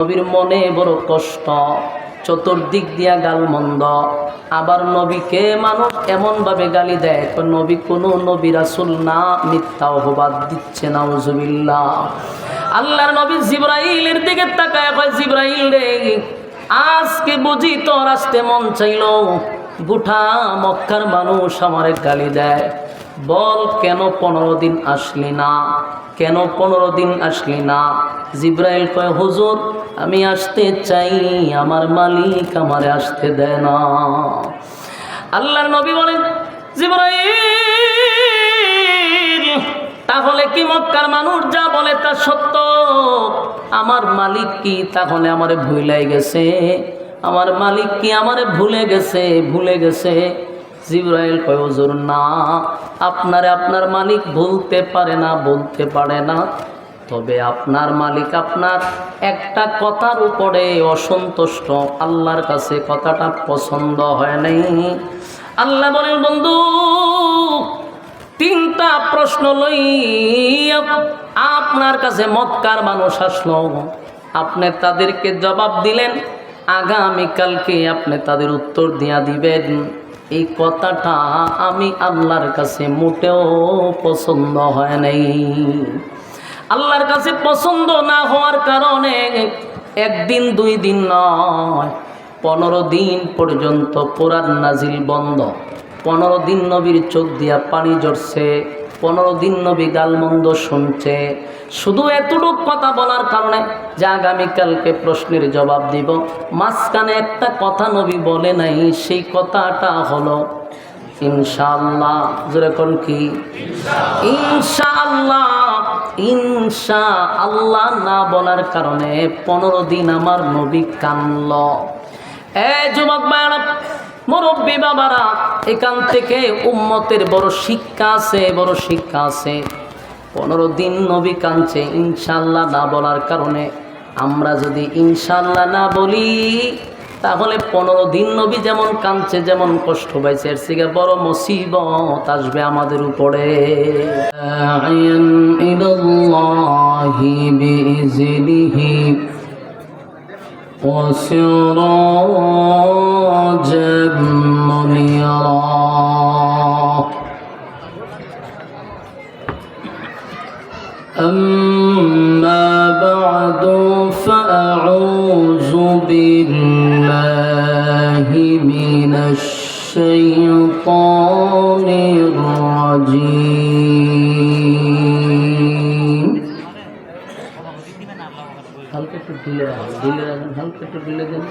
নবীর মনে বড় কষ্ট, চতুর্দিক দিয়া গালমন্দ। আবার নবীকে মানুষ এমনভাবে গালি দেয়, নবী কোনো নবী রাসূল না, মিথ্যা অপবাদ দিচ্ছে, নাউজুবিল্লাহ। আল্লাহর নবী জিবরাইলের দিকে তাকায় কয়, জিবরাইল রে, আজকে বুঝি তোর আসতে মন চাইল, গোটা মক্কার মানুষ আমারে গালি দেয়, বল কেন 15 দিন আসলি না, কেন 15 দিন আসলি না? জিবরাইল কয়, হুজুর আমি আসতে চাই, আমার মালিক আমারে আসতে দেয় না। আল্লাহর নবী বলেন, জিবরাইল তাহলে কি মক্কার মানুষ যা বলে তা সত্য? আমার মালিক কি তাহলে আমারে ভুলাই গেছে? আমার মালিক কি আমারে ভুলে গেছে? জিবরাইল কয়, হুজুর না, আপনারে আপনার মালিক ভুলতে পারে না, বলতে পারে না। তবে আপনার মালিক আপনার একটা কথার উপরে অসন্তুষ্ট, আল্লাহর কাছে কথাটা পছন্দ হয় নাই। আল্লাহ বলেন, বন্ধু 3টা প্রশ্ন লইয়া আপনার কাছে মক্কার মানুষ আসলো, আপনি তাদেরকে জবাব দিলেন, আগামীকালকে আপনি তাদের উত্তর দিয়া দিবেন। এই কথাটা আমি আল্লাহর কাছে মোটেও পছন্দ হয় নাই। আল্লাহর কাছে পছন্দ না হওয়ার কারণে 1 দিন 2 দিন নয়, 15 দিন পর্যন্ত কোরআন নাজিল বন্ধ। 15 দিন নবীর চোখ দিয়া পানি ঝরছে, 15 দিন নবী গালমন্দ শুনছে, শুধু এতটুক কথা বলার কারণে যে আগামীকালকে প্রশ্নের জবাব দিব। মাঝখানে একটা কথা নবী বলে নাই, সেই কথাটা হলো ইনশাআল্লাহ। যেরকম কি ইনশাআল্লাহ, ইনশাআল্লাহ না বলার কারণে 15 দিন আমার নবী কানল। যুবক ভাইরা, মুরব্বী বাবারা, এখান থেকে উম্মতের বড় শিক্ষা আছে, বড় শিক্ষা আছে। 15 দিন নবী কাঁদছে ইনশাআল্লাহ না বলার কারণে। আমরা যদি ইনশাআল্লাহ না বলি, তাহলে 15 দিন নবী যেমন কাঁদছে, যেমন কষ্ট পাইছে, এর থেকে বড় মুসিবত আসবে আমাদের উপরে। ইলাল্লাহি বিইজনিহি وسراجا منيرا أما بعد فأعوذ بالله من الشيطان الرجيم হালকা একটু ঢিলে রাখেন, হালকা একটু ঢিলে দেন।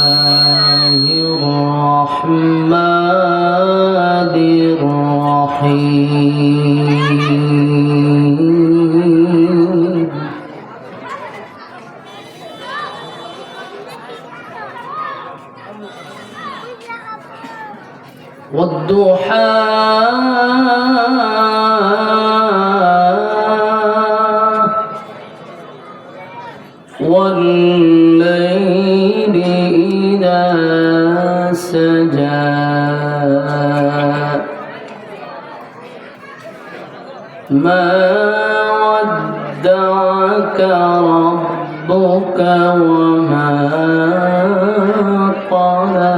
বিসমিল্লাহির রহমানির রহিম। والضحى والليل إذا سجى ما ودعك ربك وما قلى।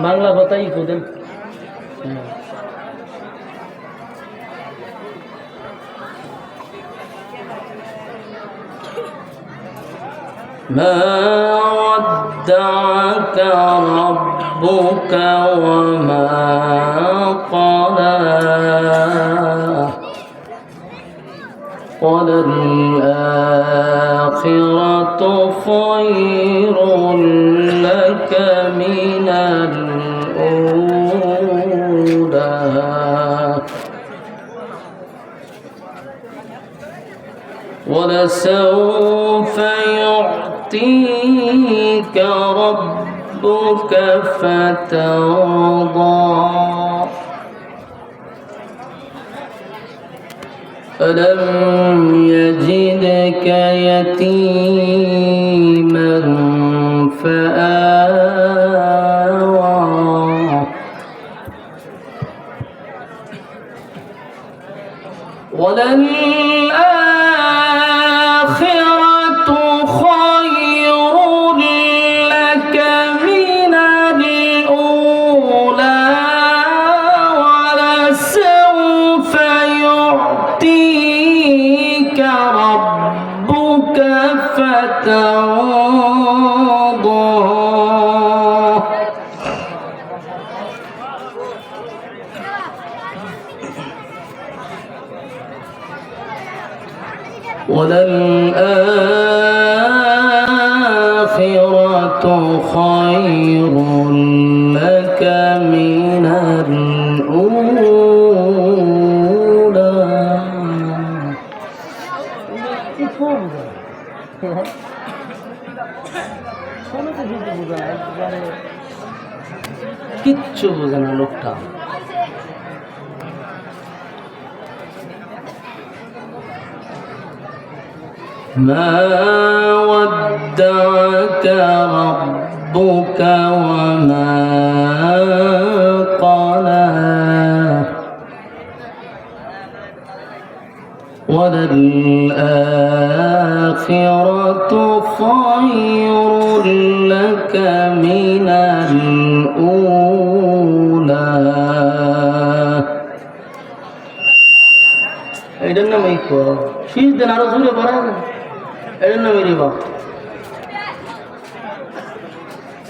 বাংলা কথাই খুঁজেন। ما ودعك ربك وما قلى وللآخرة خير لك من الأولى ولسوف يعطيك ربك فترضى ألم يجدك يتيما فآوى وللآخرة خير لك من الأولى ولسوف يعطيك ربك فترضى وللآخرة خير لك من الأولى কিচ্ছু বোঝে না লোকটা। ما ودعك ربك وما قلى وللآخرة خير لك من الأولى এটার নাম এই তো শীষ দেন আরো জোরে পড়া এটার নাম এই রিবা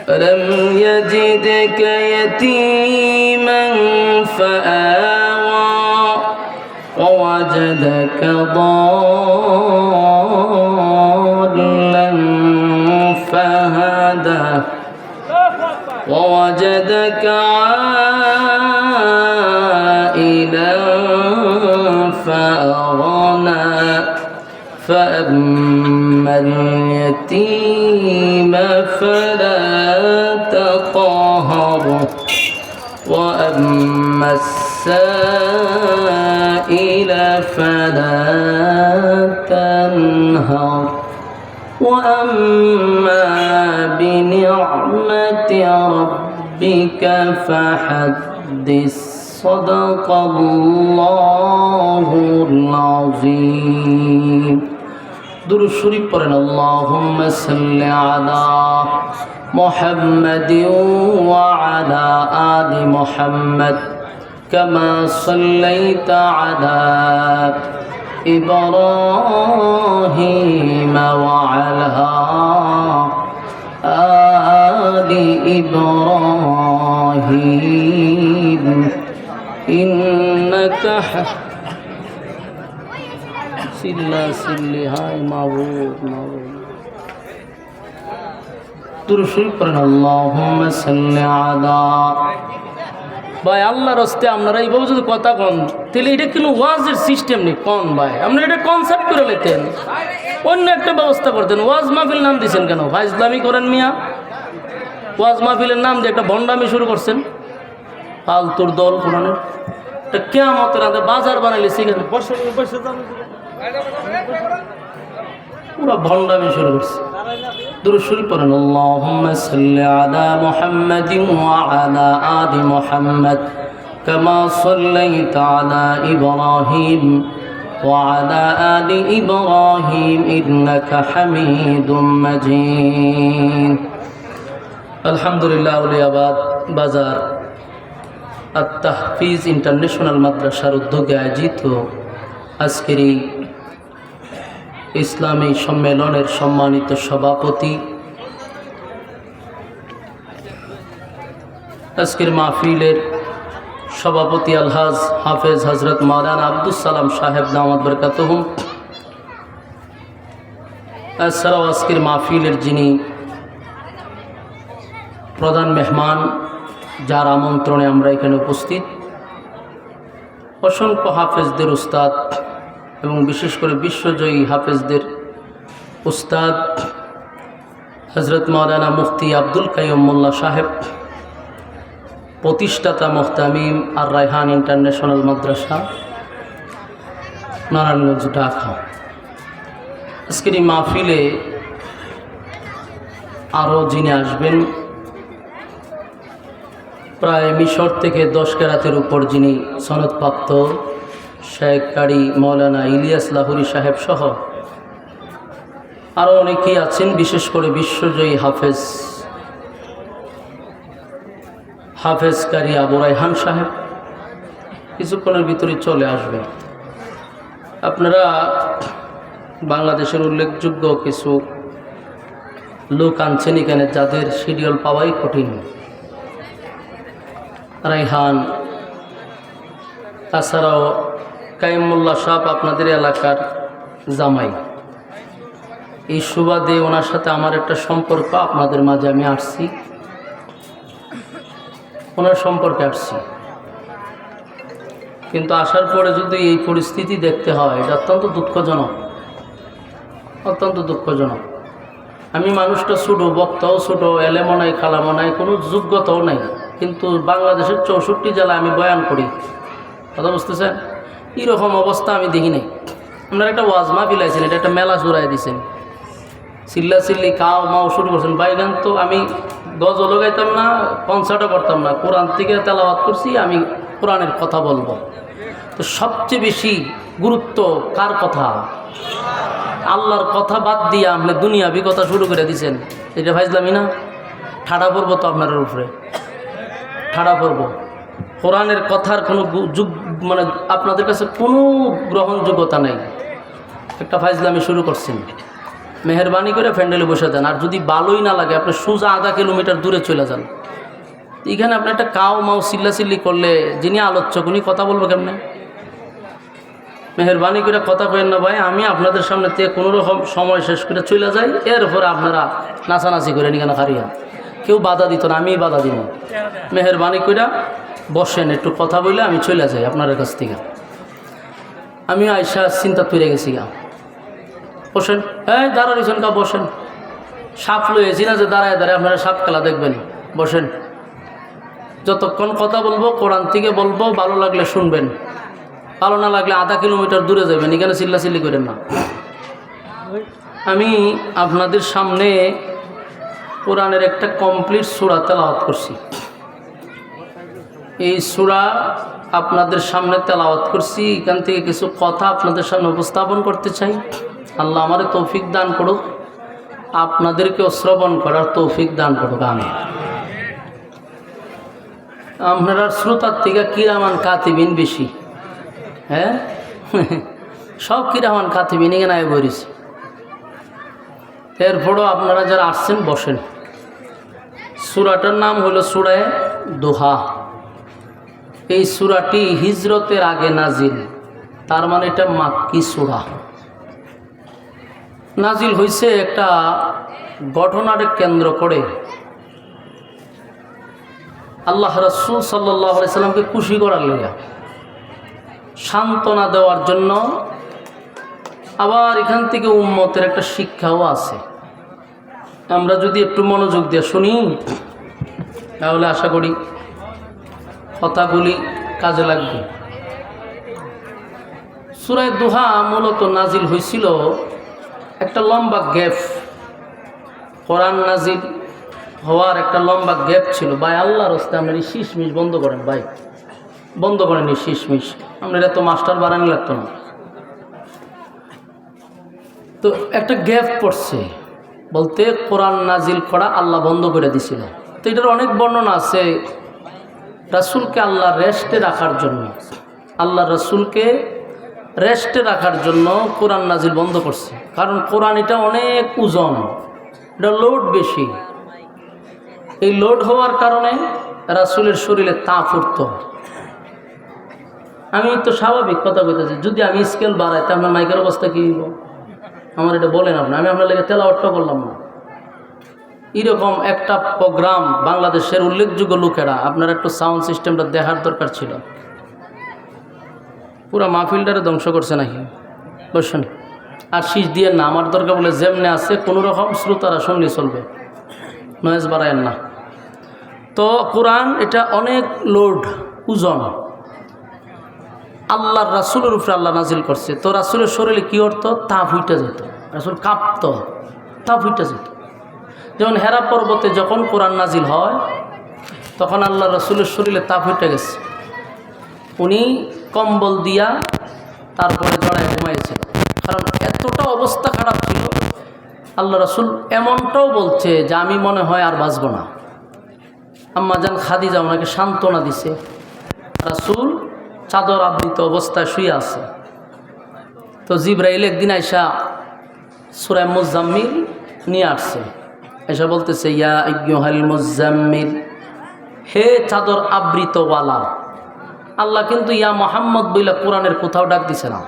ألم يجدك يتيما فآوى ووجدك ضالا فهدى ووجدك عائلا فأغنى فأما اليتيم فلا تقهر وأما السائل فلا تنهر وأما بنعمة ربك فحدث صدق الله العظيم درود شريف পড়েন اللهم صل على محمد وعلى آل محمد كما صليت على إبراهيم وعلى آل إبراهيم إنك سلا سلي هاي معبود درود شريف পড়েন اللهم صل على ভাই আল্লাহর রাস্তে আপনারা এইভাবে যদি কথা কন তাহলে এটা কোনো ওয়াজের সিস্টেম নেই কন ভাই আপনারা এটা কনসেপ্ট করে নিতেন অন্য একটা ব্যবস্থা করতেন ওয়াজ মাহফিল নাম দিয়েছেন কেন ভাই ইসলামী করেন মিয়া ওয়াজ মাহফিলের নাম দিয়ে একটা ভণ্ডামি শুরু করছেন ফালতুর দল কোরআনের এটা কিয়ামতের আগে বাজার বানাইলে সেখানে পুরো ভণ্ডামি শুরু করছে درود شريف পড়েন اللهم صل على محمد وعلى آل محمد كما صليت على إبراهيم وعلى آل إبراهيم إنك حميد مجيد الحمد لله আউলিয়াবাদ বাজার আত-তাহফিজ ইন্টারন্যাশনাল মাদ্রাসার উদ্যোগে আয়োজিত আজকের এই ইসলামী সম্মেলনের সম্মানিত সভাপতি আজকের মাহফিলের সভাপতি আলহাজ হাফেজ হজরত মাওলানা আব্দুস সালাম সাহেব দামাত বরকাতুহুম এছাড়াও আজকের মাহফিলের যিনি প্রধান মেহমান যার আমন্ত্রণে আমরা এখানে উপস্থিত অসংখ্য হাফেজদের উস্তাদ এবং বিশেষ করে বিশ্বজয়ী হাফেজদের উস্তাদ হজরত মাওলানা মুফতি আব্দুল কাইয়ুম মোল্লা সাহেব প্রতিষ্ঠাতা মুহতামিম আর রায়হান ইন্টারন্যাশনাল মাদ্রাসা নারায়ণগঞ্জ ঢাকা আজকের এই মাহফিলে আরও যিনি আসবেন প্রায় মিশর থেকে 10 কেরাতের উপর যিনি সনদপ্রাপ্ত শেখ কারি মৌলানা ইলিয়াস লাহুরি সাহেব সহ আরও অনেকেই আছেন, বিশেষ করে বিশ্বজয়ী হাফেজ কারি আবু রায়হান সাহেব কিছুক্ষণের ভিতরে চলে আসবে। আপনারা বাংলাদেশের উল্লেখযোগ্য কিছু লোক আনছেন এখানে যাদের শিডিউল পাওয়াই কঠিন। রায়হান, তাছাড়াও কাইমুল্লাহ সাহেব আপনাদের এলাকার জামাই, এই সুবাদে ওনার সাথে আমার একটা সম্পর্ক আপনাদের মাঝে আমি আসছি, ওনার সম্পর্কে আসছি। কিন্তু আসার পরে যদি এই পরিস্থিতি দেখতে হয় এটা অত্যন্ত দুঃখজনক, অত্যন্ত দুঃখজনক। আমি মানুষটা ছোটো, বক্তাও ছোটো, এলেমও নাই, খালামও নাই, কোনো যোগ্যতাও নাই, কিন্তু বাংলাদেশের 64 জেলায় আমি বয়ান করি, কথা বুঝতেছেন? এরকম অবস্থা আমি দেখি নাই। আপনারা একটা ওয়াজ মাহফিল আছেন, এটা একটা মেলা জোড়াই দিয়েছেন, চিল্লাচিল্লি কাও মাও শুরু করছেন। বাইগান তো আমি গজলও গাইতাম না, কনসার্টও করতাম না, কোরআন থেকে তেলাওয়াত করছি, আমি কোরআনের কথা বলবো। তো সবচেয়ে বেশি গুরুত্ব কার কথা? আল্লাহর কথা বাদ দিয়ে আপনি দুনিয়াবি কথা শুরু করে দিয়েছেন, এটা ভাইজলামি না? ঠাড়া পড়বো তো আপনার উপরে, ঠাড়া পড়বো। কোরআনের কথার কোনো মানে আপনাদের কাছে কোনো গ্রহণযোগ্যতা নেই, একটা ফাইজলামি শুরু করছেন। মেহরবানি করে ফ্যান্ডেলে বসে দেন, আর যদি ভালোই না লাগে আপনি সোজা আধা কিলোমিটার দূরে চলে যান। এখানে আপনি একটা কাও মাও চিল্লাচিল্লি করলে যিনি আলোচক উনি কথা বলবো কেমনে? মেহরবানি করে কথা কইেন না ভাই, আমি আপনাদের সামনে থেকে কোনোরকম সময় শেষ করে চলে যাই, এরপরে আপনারা নাচানাচি করে নিকেন খারিয়া। কেউ বাধা দিত না, আমিই বাধা দিব। মেহরবানি করে বসেন, একটু কথা বললে আমি চলে যাই আপনাদের কাছ থেকে। আমি আইসা চিন্তা তুলে গেছি গা। বসেন, এই দাঁড়াইছেন কা, বসেন। সাপ লয়েছি না যে দাঁড়ায় দাঁড়ায় আপনারা সাপ খেলা দেখবেন, বসেন। যতক্ষণ কথা বলবো কোরআন থেকে বলবো, ভালো লাগলে শুনবেন, ভালো না লাগলে আধা কিলোমিটার দূরে যাবেন, এখানে চিল্লাচিল্লি করেন না। আমি আপনাদের সামনে কোরআনের একটা কমপ্লিট সূরা তেলাওয়াত করছি। এই সূরা আপনাদের সামনে তেলাওয়াত করছি, এখান থেকে কিছু কথা আপনাদের সামনে উপস্থাপন করতে চাই। আল্লাহ আমাদের তৌফিক দান করুক, আপনাদেরকেও শ্রবণ করার তৌফিক দান করুক। আমি আপনারা শ্রোতার থেকে কিরামান কাতিবিন বেশি, হ্যাঁ সব কিরামান কাতিবিন এখানে আয় বলেছি। এরপরও আপনারা যারা আসছেন বসেন। সূরাটার নাম হলো সূরা দোহা। এই সূরাটি হিজরতের আগে নাজিল, তার মানে এটা মাক্কি সূরা। নাজিল হয়েছে একটা ঘটনাকে কেন্দ্র করে, আল্লাহ রাসূল সাল্লাল্লাহু আলাইহি সাল্লামকে খুশি করার লেগে, সান্ত্বনা দেওয়ার জন্য। আবার এখান থেকে উম্মতের একটা শিক্ষাও আছে। আমরা যদি একটু মনোযোগ দিয়ে শুনি তাহলে আশা করি কথাগুলি কাজে লাগবে। সূরা দোহা মূলত নাজিল হয়েছিল একটা লম্বা গ্যাপ, কোরআন নাজিল হওয়ার একটা লম্বা গ্যাপ ছিল। ভাই আল্লাহর রাস্তায় আপনার এই শীষমিশ বন্ধ করেন, ভাই বন্ধ করেন এই শীষমিশ, আপনার এত মাস্টার বাড়ানি লাগতো না। তো একটা গ্যাপ পড়ছে, বলতে কোরআন নাজিল করা আল্লাহ বন্ধ করে দিছিল। তো এটার অনেক বর্ণনা আছে। রাসূলকে আল্লাহ রেস্টে রাখার জন্য, আল্লাহ রাসূলকে রেস্টে রাখার জন্য কোরআন নাজিল বন্ধ করছে। কারণ কোরআন এটা অনেক ওজন, এটা লোড বেশি। এই লোড হওয়ার কারণে রাসূলের শরীরে তাপ উঠত। আমি তো স্বাভাবিক কথা বলতেছি, যদি আমি স্কেল বাড়াই তা আপনার মাইকের অবস্থা কী হইব? আমার এটা বলেন আপনি, আমি আপনার লেগে তেলাওয়াতটা করলাম না। এরকম একটা প্রোগ্রাম বাংলাদেশের উল্লেখযোগ্য লোকেরা, আপনার একটু সাউন্ড সিস্টেমটা দেখার দরকার ছিল। পুরা মাহফিলটারে ধ্বংস করছে নাকি? বসেন, আর শীষ দিয়ে না, আমার দরকার বলে যেমনে আছে কোনো রকম শ্রোতারা শুনলে চলবে, নয়েজ বাড়ায়েন না। তো কোরআন এটা অনেক লোড, ওজন। আল্লাহর রাসূলের উপরে আল্লাহ নাজিল করছে। তো রাসূলের শরীরে কী অর্থ? তাপ উঠে যেত, রাসূল কাঁপত, তাপ উঠে যেত। যেমন হেরা পর্বতে যখন কোরআন নাজিল হয় তখন আল্লাহ রসুলের শরীরে তাপ হইতে গেছে, উনি কম্বল দিয়া তারপরে জড়ায় ঘুমাইছিল, কারণ এতটা অবস্থা খারাপ ছিল। আল্লাহ রসুল এমনটাও বলছে যে আমি মনে হয় আর বাঁচব না। আম্মাজান খাদিজা ওনাকে সান্ত্বনা দিছে, রাসূল চাদর আবৃত অবস্থায় শুয়ে আছে। তো জিবরাইল একদিন আইসা সূরা মুজাম্মিল নিয়ে আসছে, এসা বলতেছে ইয়া আইয়ুহাল মুজাম্মিল, হে চাদর আবৃতওয়ালা। আল্লাহ কিন্তু ইয়া মোহাম্মদ বইলা কোরআনের কোথাও ডাক দিছে না,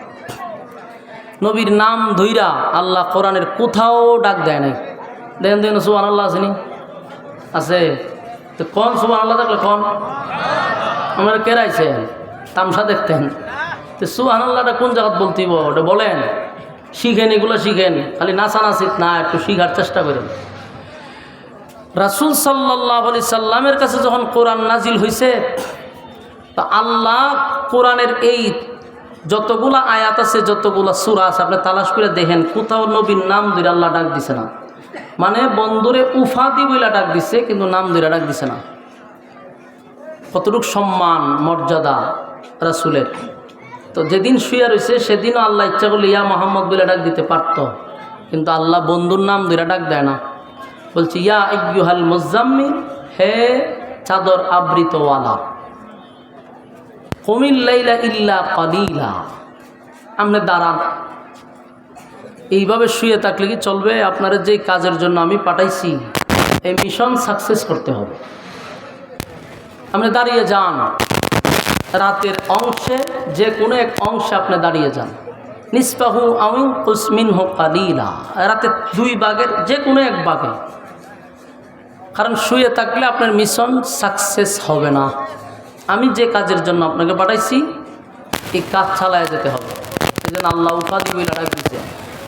নবীর নাম ধইরা আল্লাহ কোরআনের কোথাও ডাক দেয় নাই। দেখেন দেখেন সুবহানাল্লাহ আসেনি? আছে তো কোন সুবহানাল্লাহ থাকলে কোন আমরা কেরাইছেন তামসা দেখতেন, তো সুবহানাল্লাহটা কোন জায়গাত বলতেইব ওটা বলেন, শিখেন, এগুলো শিখেন, খালি নাচানাচিত না, একটু শিখার চেষ্টা করেন। রাসূল সাল্লাল্লাহু আলাইহি সাল্লামের কাছে যখন কোরআন নাজিল হয়েছে, তা আল্লাহ কোরআনের এই যতগুলা আয়াত আছে, যতগুলা সূরা আছে, আপনি তালাশ করে দেখেন কোথাও নবীর নাম ধরে আল্লাহ ডাক দিছে না। মানে বন্ধুরে উফাদি বইলা ডাক দিছে, কিন্তু নাম ধরে ডাক দিছে না। কতটুকু সম্মান মর্যাদা রাসূলের। তো যেদিন শুয়ে রয়েছে সেদিনও আল্লাহ ইচ্ছা করলে ইয়া মোহাম্মদ বলে ডাক দিতে পারত, কিন্তু আল্লাহ বন্ধুর নাম ধরে ডাক দেয় না, বলছি ইয়া আইয়ুহাল মুজাম্মিল, হে চাদর আবৃতওয়ালা, কুমিল লাইলা ইল্লা কালিলা। আপনি দাঁড়ান, এইভাবে শুয়ে থাকলে কি চলবে? আপনারা যে কাজের জন্য আমি পাঠাইছি এই মিশন সাকসেস করতে হবে। আপনি দাঁড়িয়ে যান, রাতের অংশে যে কোনো এক অংশে আপনি দাঁড়িয়ে যান, নিসফাহু আও ইনকুস মিনহু কালিলা, রাতের 2 ভাগের যে কোনো এক ভাগে। কারণ শুয়ে থাকলে আপনার মিশন সাকসেস হবে না। আমি যে কাজের জন্য আপনাকে পাঠাইছি এই কাজ চালায় যেতে হবে। এই জন্য আল্লাহ উপাধি বলে ডাক দিয়েছে,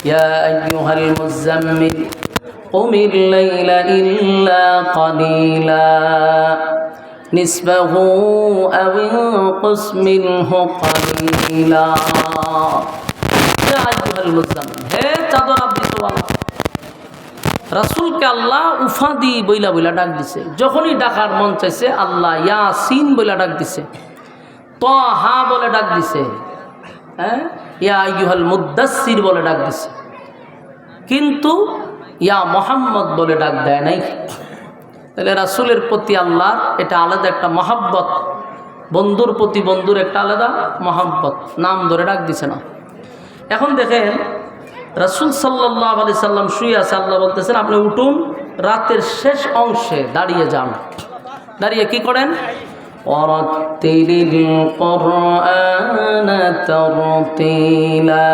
ইয়া আইয়ুহাল মুজাম্মিল কুমিল লাইলা ইল্লা কালিলা নিসফাহু আও ইনকুস মিনহু কালিলা। ইয়া আইয়ুহাল মুজাম্মিল, হে চাদর আবৃতওয়ালা। রাসূলকে আল্লাহ উফাদি বইলা বইলা ডাক দিছে। যখনই ডাকার মন চাইছে আল্লাহ ইয়াসিন বইলা ডাক দিছে, তাহা বলে ডাক দিছে, হ্যাঁ ইয়া আইয়ুহাল মুদ্দাসসির বলে ডাক দিছে, কিন্তু ইয়া মোহাম্মদ বলে ডাক দেয় নাই। তাহলে রাসূলের প্রতি আল্লাহ এটা আলাদা একটা মহাব্বত, বন্ধুর প্রতি বন্ধুর একটা আলাদা মহাব্বত, নাম ধরে ডাক দিছে না। এখন দেখেন রাসূল সাল্লাল্লাহু আলাইহি সাল্লাম শুয়ে আছে, আল্লাহ বলতেছেন আপনি উঠুন, রাতের শেষ অংশে দাঁড়িয়ে যান। দাঁড়িয়ে কি করেন? ওয়ারাত্তিলিল কুরআনা তারতিলা,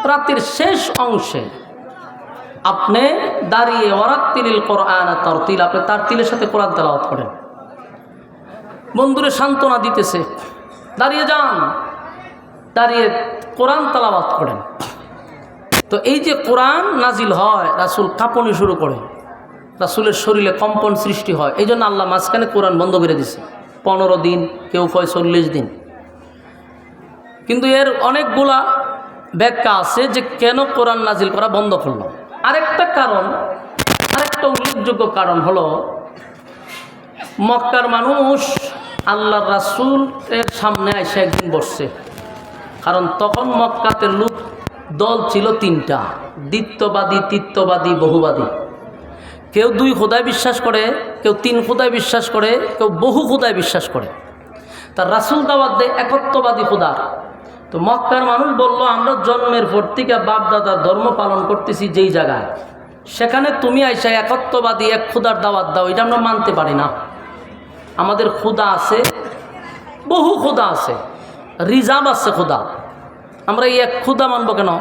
রাতের শেষ অংশে আপনি দাঁড়িয়ে ওয়ারাত্তিলিল কুরআনা তারতিলা, আপনি তারতিলের সাথে কোরআন তেলাওয়াত করেন। বন্ধুরে সান্ত্বনা দিতেছে, দাঁড়িয়ে যান, দাঁড়িয়ে কোরআন তেলাওয়াত করেন। তো এই যে কোরআন নাজিল হয়, রাসূল কাঁপনি শুরু করে, রাসূলের শরীরে কম্পন সৃষ্টি হয়। এই জন্য আল্লাহ মাঝখানে কোরআন বন্ধ করে দিছে 15 দিন, কেউ কয় 40 দিন। কিন্তু এর অনেকগুলা ব্যাখ্যা আছে যে কেন কোরআন নাজিল করা বন্ধ করলো। আরেকটা কারণ, আরেকটা উল্লেখযোগ্য কারণ হলো মক্কার মানুষ আল্লাহর রাসূলের সামনে এসে একদিন বসছে। কারণ তখন মক্কাতে লোক দল ছিল 3টা, দ্বিত্ববাদী, তিত্ববাদী, বহুবাদী। কেউ 2 খোদায় বিশ্বাস করে, কেউ 3 খোদায় বিশ্বাস করে, কেউ বহু খোদায় বিশ্বাস করে। তার রাসূল দাওয়াত দেয় একত্ববাদী খোদার। তো মক্কার মানুষ বলল আমরা জন্মের পর থেকে বাপ দাদার ধর্ম পালন করতেছি যেই জায়গায়, সেখানে তুমি আইসা একত্ববাদী এক খোদার দাওয়াত দাও, এটা আমরা মানতে পারি না। আমাদের খোদা আছে, বহু খোদা আছে, রিজার্ভ আছে খোদা, আমরা এই এক খোদা মানব কেন?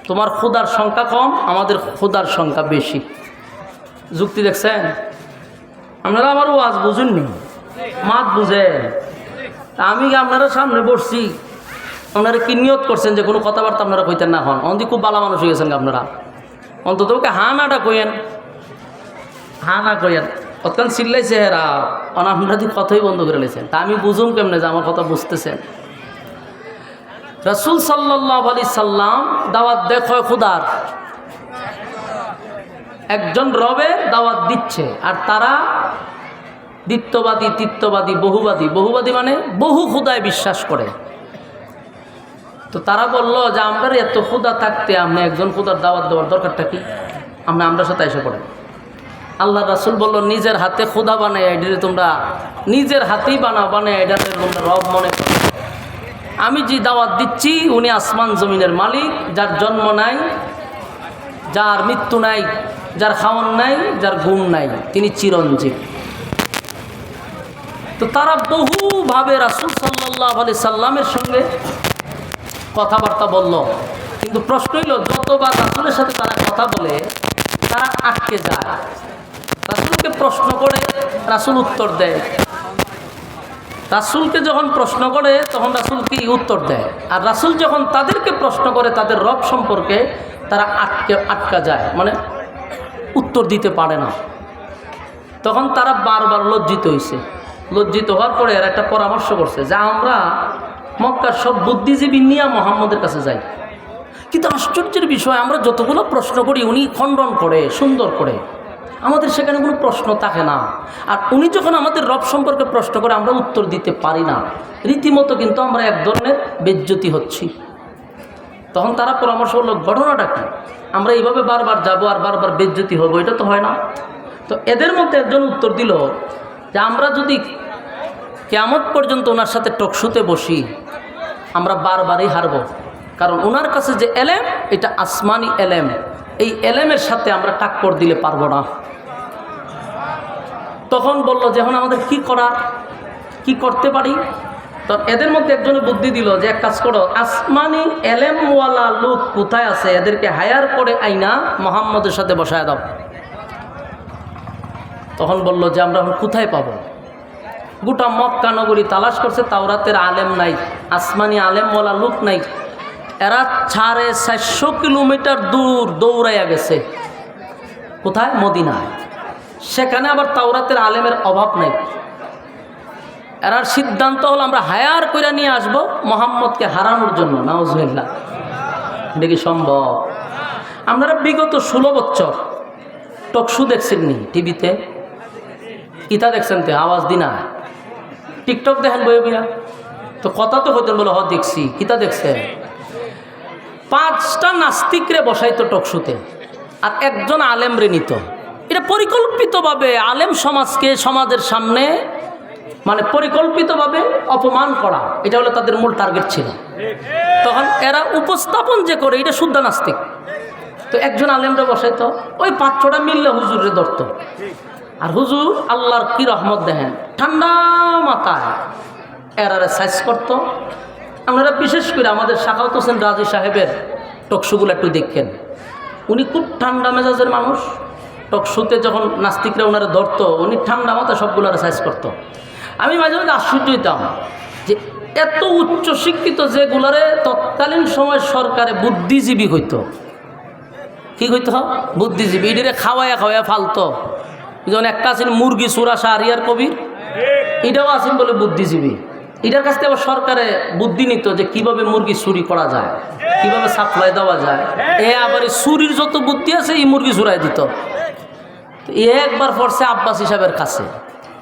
তোমার খোদার সংখ্যা কম, আমাদের খোদার সংখ্যা বেশি। যুক্তি দেখছেন? আপনারা আমার ওয়াজ বুঝেননি, মাত বুঝেন। আমি আপনারা সামনে বসছি, আপনারা কি নিয়ত করছেন যে কোনো কথাবার্তা আপনারা কইতেন না? হন অন্তি খুব ভালো মানুষ হয়ে গেছেন আপনারা, অন্তত ওকে হা নাটা কইয়েন, হা না কইয়েন। কতক্ষণ চিল্লাইছে হেরা, আপনারা যদি কথাই বন্ধ করে লেছেন, তা আমি বুঝুম কেমনে যে আমার কথা বুঝতেছেন? রাসূল সাল্লাল্লাহু আলাইহি সাল্লাম দাওয়াত দেয় খোদার, একজন রবের দাওয়াত দিচ্ছে, আর তারা দ্বিত্ববাদী, তিত্ববাদী, বহুবাদী। বহুবাদী মানে বহু খুদায় বিশ্বাস করে। তো তারা বলল যে আমরা এত খুদা থাকতে আপনি একজন খুদার দাওয়াত দেওয়ার দরকারটা কি? আমরা সাথে এসে পড়ে। আল্লাহ রাসূল বলল, নিজের হাতে খুদা বানায় এটারে তোমরা নিজের হাতেই বানায় এটাতে তোমরা রব মনে করো। আমি যে দাওয়াত দিচ্ছি উনি আসমান জমিনের মালিক, যার জন্ম নাই, যার মৃত্যু নাই, যার খাওয়ান নাই, যার গুণ নাই, তিনি চিরঞ্জীব। তো তারা বহুভাবে রাসূল সাল্লাল্লাহু আলাইহি সাল্লামের সঙ্গে কথাবার্তা বলল, কিন্তু প্রশ্ন হইল যতবার রাসূলের সাথে তারা কথা বলে তারা আটকে যায়। রাসূলকে প্রশ্ন করে রাসূল উত্তর দেয়, রাসূলকে যখন প্রশ্ন করে তখন রাসূল কি উত্তর দেয়, আর রাসূল যখন তাদেরকে প্রশ্ন করে তাদের রব সম্পর্কে তারা আটকা যায়, মানে উত্তর দিতে পারে না। তখন তারা বারবার লজ্জিত হয়েছে। লজ্জিত হওয়ার পরে এর একটা পরামর্শ করছে যে আমরা মক্কার সব বুদ্ধিজীবী নিয়ে মুহাম্মদের কাছে যাই। কিন্তু আশ্চর্যের বিষয়, আমরা যতগুলো প্রশ্ন করি উনি খণ্ডন করে, সুন্দর করে, আমাদের সেখানে কোনো প্রশ্ন থাকে না। আর উনি যখন আমাদের রব সম্পর্কে প্রশ্ন করে আমরা উত্তর দিতে পারি না, রীতিমতো কিন্তু আমরা এক ধরনের বেজ্জতি হচ্ছি। তখন তারা পরামর্শ করলো, ঘটনাটা কি? আমরা এইভাবে বারবার যাব আর বারবার বেজ্জতি হবো, এটা তো হয় না। তো এদের মধ্যে একজন উত্তর দিল যে আমরা যদি কিয়ামত পর্যন্ত ওনার সাথে টকশুতে বসি আমরা বারবারই হারব, কারণ ওনার কাছে যে এলেম এটা আসমানি এলেম, এই এলেমের সাথে আমরা টাক্কর দিলে পারবো না। তখন বলল যে এখন আমাদের কি করতে পারি? তো এদের মধ্যে একজনে বুদ্ধি দিল যে এক কাজ করো, আসমানি এলেমওয়ালা লোক কোথায় আছে এদেরকে হায়ার করে আইনা মুহাম্মদের সাথে বসায় দাও। তখন বলল যে আমরা এখন কোথায় পাবো? গোটা মক্কা নগরী তালাশ করছে, তাওরাতের আলেম নাই, আসমানি আলেমওয়ালা লোক নাই। এরা 450 কিলোমিটার দূর দৌড়াইয়া গেছে। কোথায়? মদিনায়। সেখানে আবার তাওরাতের আলেমের অভাব নেই। এরার সিদ্ধান্ত হলো আমরা হায়ার করে নিয়ে আসবো মুহাম্মদকে হারানোর জন্য। নাউজুবিল্লাহ, এটা কি সম্ভব? আপনারা বিগত 16 বছর টকশো দেখছেননি টিভিতে? কিতা দেখছেন? তো আওয়াজ দিনা টিকটক দেখেন বই বইয়া, তো কথা তো হইতেন বলে দেখছি। কিতা দেখছেন? 5টা নাস্তিকরে বসাইতো টকশুতে আর একজন আলেমরে নিত। এটা পরিকল্পিতভাবে আলেম সমাজকে সমাজের সামনে মানে পরিকল্পিতভাবে অপমান করা, এটা হলো তাদের মূল টার্গেট ছিল। তখন এরা উপস্থাপন যে করে এটা শুদ্ধ নাস্তিক। তো একজন আলেমরে বসাইতো, ওই 5-6টা মিললে হুজুরে ধরতো। আর হুজুর আল্লাহর কি রহমত দেখেন, ঠান্ডা মাথায় এরারে সাইজ করতো। আপনারা বিশেষ করে আমাদের শাখাওয়াত হোসেন রাজি সাহেবের টকশুগুলো একটু দেখেন, উনি খুব ঠান্ডা মেজাজের মানুষ। টকশুতে যখন নাস্তিকরা ওনারা ধরতো উনি ঠান্ডা মাথায় সবগুলোরে সাইজ করতো। আমি মাঝে মাঝে আশ্চর্য হইতাম যে এত উচ্চ শিক্ষিত যেগুলারে তৎকালীন সময় সরকারে বুদ্ধিজীবী হইতো। কি হইতো? বুদ্ধিজীবী। এটিরে খাওয়াইয়া ফালতো। যেমন একটা আছেন মুরগি চোরা শাহরিয়ার কবির, এটাও আছেন বলে বুদ্ধিজীবী। এটার কাছ থেকে আবার সরকারে বুদ্ধি নিত যে কিভাবে মুরগি চুরি করা যায়, কিভাবে সাপ্লাই দেওয়া যায়। আবার এই চুরির যত বুদ্ধি আছে এই মুরগি চুরাই দিত। একবার পড়ছে আব্বাস হিসাবের কাছে,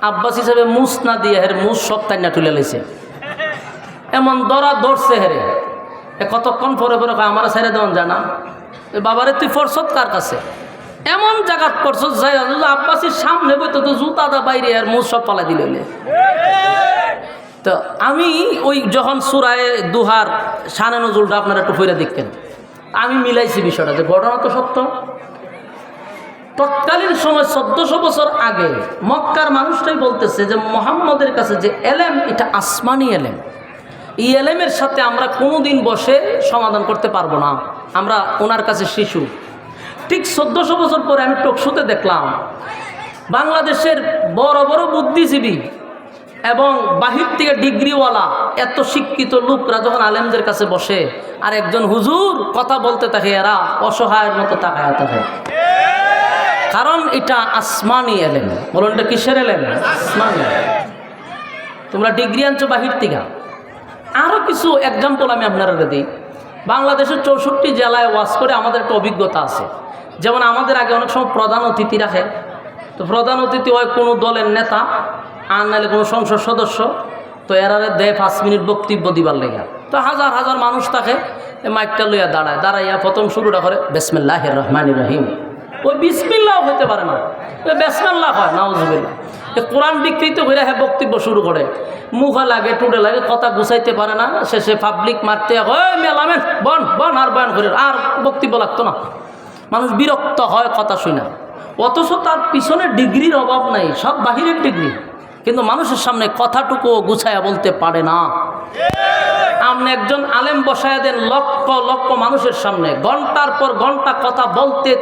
আব্বাস হিসাবে মুস না দিয়ে হের মুস সব তাইনা তুলে লেছে। এমন ধরছে হেরে, কতক্ষণ পরে আমার ছেড়ে দেওয়ান যায় না, বাবারে তুই ফরসত কার কাছে? এমন জায়গাত ফরসত যাই আব্বাসির সামনে বইতো তো জুতাদা বাইরে আর মুস সব পালাই দিলে। তো আমি ওই যখন সূরায়ে দুহার শানে নজুলটা আপনারা একটু পড়ে দেখতেন, আমি মিলাইছি বিষয়টা যে ঘটনা তো সত্য। তৎকালীন সময় 1400 বছর আগে মক্কার মানুষটাই বলতেছে যে মুহাম্মদের কাছে যে এলেম এটা আসমানি এলেম, এই এলেমের সাথে আমরা কোনোদিন বসে সমাধান করতে পারবো না, আমরা ওনার কাছে শিশু। ঠিক 1400 বছর পরে আমি টকশুতে দেখলাম বাংলাদেশের বড় বড় বুদ্ধিজীবী এবং বাহির থেকে ডিগ্রিওয়ালা এত শিক্ষিত লোকরা যখন আলেমদের কাছে বসে আর একজন হুজুর কথা বলতে থাকে, এরা অসহায়ের মতো তাকায় থাকে। কারণ এটা আসমানি এলেম। বলুন এটা কিসের এলেম? আসমানি। তোমরা ডিগ্রি আনছো বাহির থেকে। আরও কিছু এক্সাম্পল আমি আপনারা দিই। বাংলাদেশের 64 জেলায় ওয়াজ করে আমাদের একটা অভিজ্ঞতা আছে যেমন আমাদের আগে অনেক সময় প্রধান অতিথি রাখে, তো প্রধান অতিথি হয় কোনো দলের নেতা আর নাহলে কোনো সংসদ সদস্য, তো এরারে দেয় 5 মিনিট বক্তব্য দিবার লেগে। তো হাজার হাজার মানুষ থাকে, মাইকটা লইয়া দাঁড়াইয়া প্রথম শুরুটা করে বিসমিল্লাহির রহমানির রহিম। ওই বিসমিল্লাহ হইতে পারে না, বিসমিল্লাহ হয় নাউজুবিল্লাহ। কোরআন বিকৃত করে হ্যাঁ বক্তব্য শুরু করে, মুখে লাগে টুডে লাগে, কথা গুছাইতে পারে না, শেষে পাবলিক মারতে হয় মেলামেন বন বন আর বয়ান করে, আর বক্তব্য লাগতো না। মানুষ বিরক্ত হয় কথা শুনে, অথচ তার পিছনে ডিগ্রির অভাব নাই, সব বাহিরের ডিগ্রি, কিন্তু মানুষের সামনে কথাটুকু গুছাইয়া বলতে পারে না। আপনি একজন আলেম বসায়া দেন লক্ষ লক্ষ মানুষের সামনে, ঘন্টার পর ঘন্টা কথা বলতেই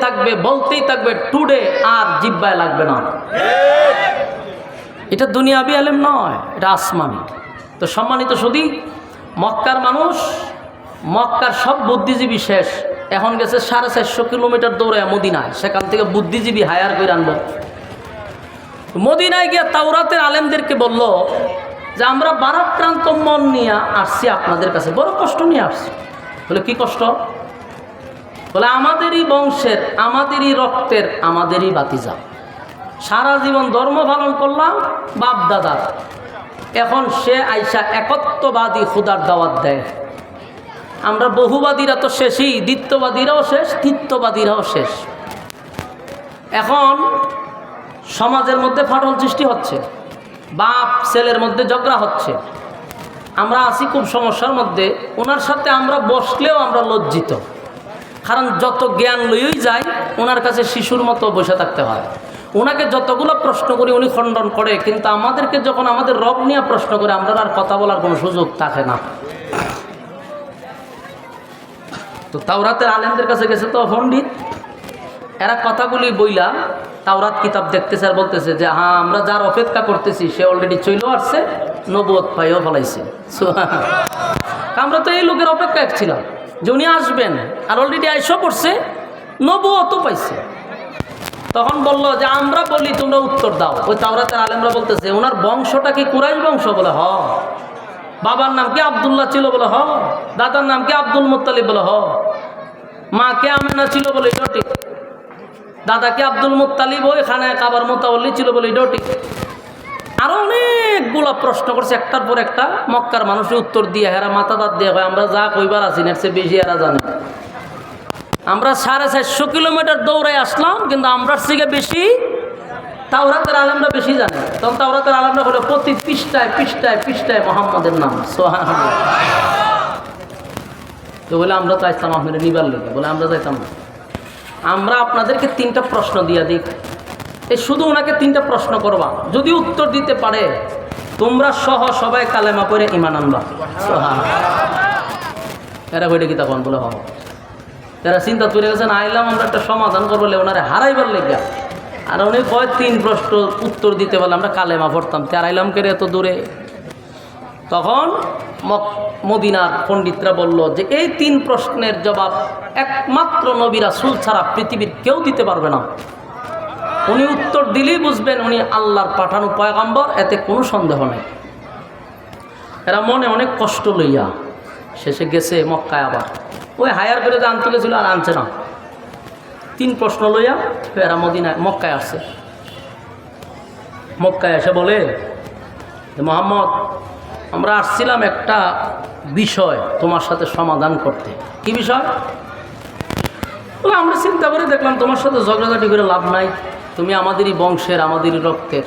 থাকবে টুডে, আর জিব্বায় লাগবে না। এটা দুনিয়াবি আলেম নয়, এটা আসমানি। তো সম্মানিত শুধু মক্কার মানুষ, মক্কার সব বুদ্ধিজীবী শেষ, এখন গেছে 450 কিলোমিটার দৌড়ে মদিনায়, সেখান থেকে বুদ্ধিজীবী হায়ার করে আনবো। মদিনায় গিয়ে তাওরাতের আলেমদেরকে বলল যে আমরা ভারাক্রান্ত মন নিয়ে আসছি আপনাদের কাছে, বড় কষ্ট নিয়ে আসছি। বলে কি কষ্ট? বলে আমাদেরই বংশের, আমাদেরই রক্তের, আমাদেরই বাতিজা, সারা জীবন ধর্ম পালন করলাম বাপ দাদার, এখন সে আইসা একত্ববাদী খুদার দাওয়াত দেয়। আমরা বহুবাদীরা তো শেষই, দ্বিত্ববাদীরাও শেষ, তৃতীয়বাদীরাও শেষ। এখন সমাজের মধ্যে ফাটল সৃষ্টি হচ্ছে, বাপ ছেলের মধ্যে ঝগড়া হচ্ছে, আমরা আছি খুব সমস্যার মধ্যে। ওনার সাথে আমরা বসলেও আমরা লজ্জিত, কারণ যত জ্ঞান লইই যায় ওনার কাছে শিশুর মতো বসে থাকতে হয়। ওনাকে যতগুলো প্রশ্ন করি উনি খণ্ডন করে, কিন্তু আমাদেরকে যখন আমাদের রব নিয়ে প্রশ্ন করে আমরা আর কথা বলার কোনো সুযোগ থাকে না। তো তাওরাতের আলেমদের কাছে গেছে তো পণ্ডিত, এরা কথাগুলি বইলা তাওরাত কিতাব দেখতেছে আর বলতেছে যে হ্যাঁ আমরা যার অপেক্ষা করতেছি সে অলরেডি চলেও আসছে, নবুয়ত পাইও ফেলাইছে। আমরা তো এই লোকের অপেক্ষায় ছিলাম যে উনি আসবেন, আর অলরেডি আইসও করছে, নবুয়তও পাইছে। তখন বলল যে আমরা বলি তোমরা উত্তর দাও। ওই তাওরাতের আলেমরা বলতেছে ওনার বংশটা কি কুরাইশ বংশ? বলে হ। বাবার নাম কি আব্দুল্লাহ ছিল? বলে হ। দাদার নাম কি আব্দুল মুত্তালিব? বলে হ। মা কে আমেনা ছিল? বলে এটাও ঠিক। দাদাকে আব্দুল মুত্তালিব ওই খানায় কাবার মোতাবল্লি ছিল? বলে এটাও ঠিক। আরো অনেকগুলা প্রশ্ন করছে, একটার পর একটা। মক্কার মানুষের উত্তর দিয়ে হেরা মাথা দাঁত দিয়ে হয় আমরা যা কইবার আছি এর চেয়ে বেশি এরা জানে। আমরা 450 কিলোমিটার দৌড়াই আসলাম, কিন্তু আমরার থেকে বেশি তাওরাতের আলেমরা বেশি জানে। তখন তাওরাতের আলেমরা বলে প্রতি পৃষ্ঠায় পৃষ্ঠায় পৃষ্ঠায় মোহাম্মদের নাম। সুবহানাল্লাহ। তো বলে আমরা তো আসতাম আপনাদের নিবার লেগে। বলে আমরা যাইতাম না, আমরা আপনাদেরকে 3টা প্রশ্ন দিয়ে দিই, এই শুধু ওনাকে 3টা প্রশ্ন করবা, যদি উত্তর দিতে পারে তোমরা সহ সবাই কালেমা পড়ে ঈমান আনবা। এরা কইটা কি তখন? বলে হ। এরা চিন্তা করে গেছেন আইলাম আমরা একটা সমাধান করবো, ওনারে হারাইবার লেগে। আর উনি কয় 3 প্রশ্ন উত্তর দিতে পারলে আমরা কালেমা পড়তাম, তার আইলাম করে এত দূরে। তখন মদিনার পণ্ডিতরা বলল যে এই 3 প্রশ্নের জবাব একমাত্র নবী রাসূল ছাড়া পৃথিবীর কেউ দিতে পারবে না। উনি উত্তর দিলেই বুঝবেন উনি আল্লাহর পাঠানো পয়গাম্বর, এতে কোনো সন্দেহ নেই। এরা মনে অনেক কষ্ট লইয়া শেষে গেছে মক্কায়। আবার ওই হায়ার করে যে আনতে গেছিল আর আনছে না। 3 প্রশ্ন লইয়া এরা মদিনায় মক্কায় আসছে। মক্কায় এসে বলে যে মোহাম্মদ, আমরা আসছিলাম একটা বিষয় তোমার সাথে সমাধান করতে। কি বিষয়? আমরা চিন্তা করে দেখলাম তোমার সাথে ঝগড়াঝাটি করে লাভ নাই, তুমি আমাদেরই বংশের, আমাদেরই রক্তের,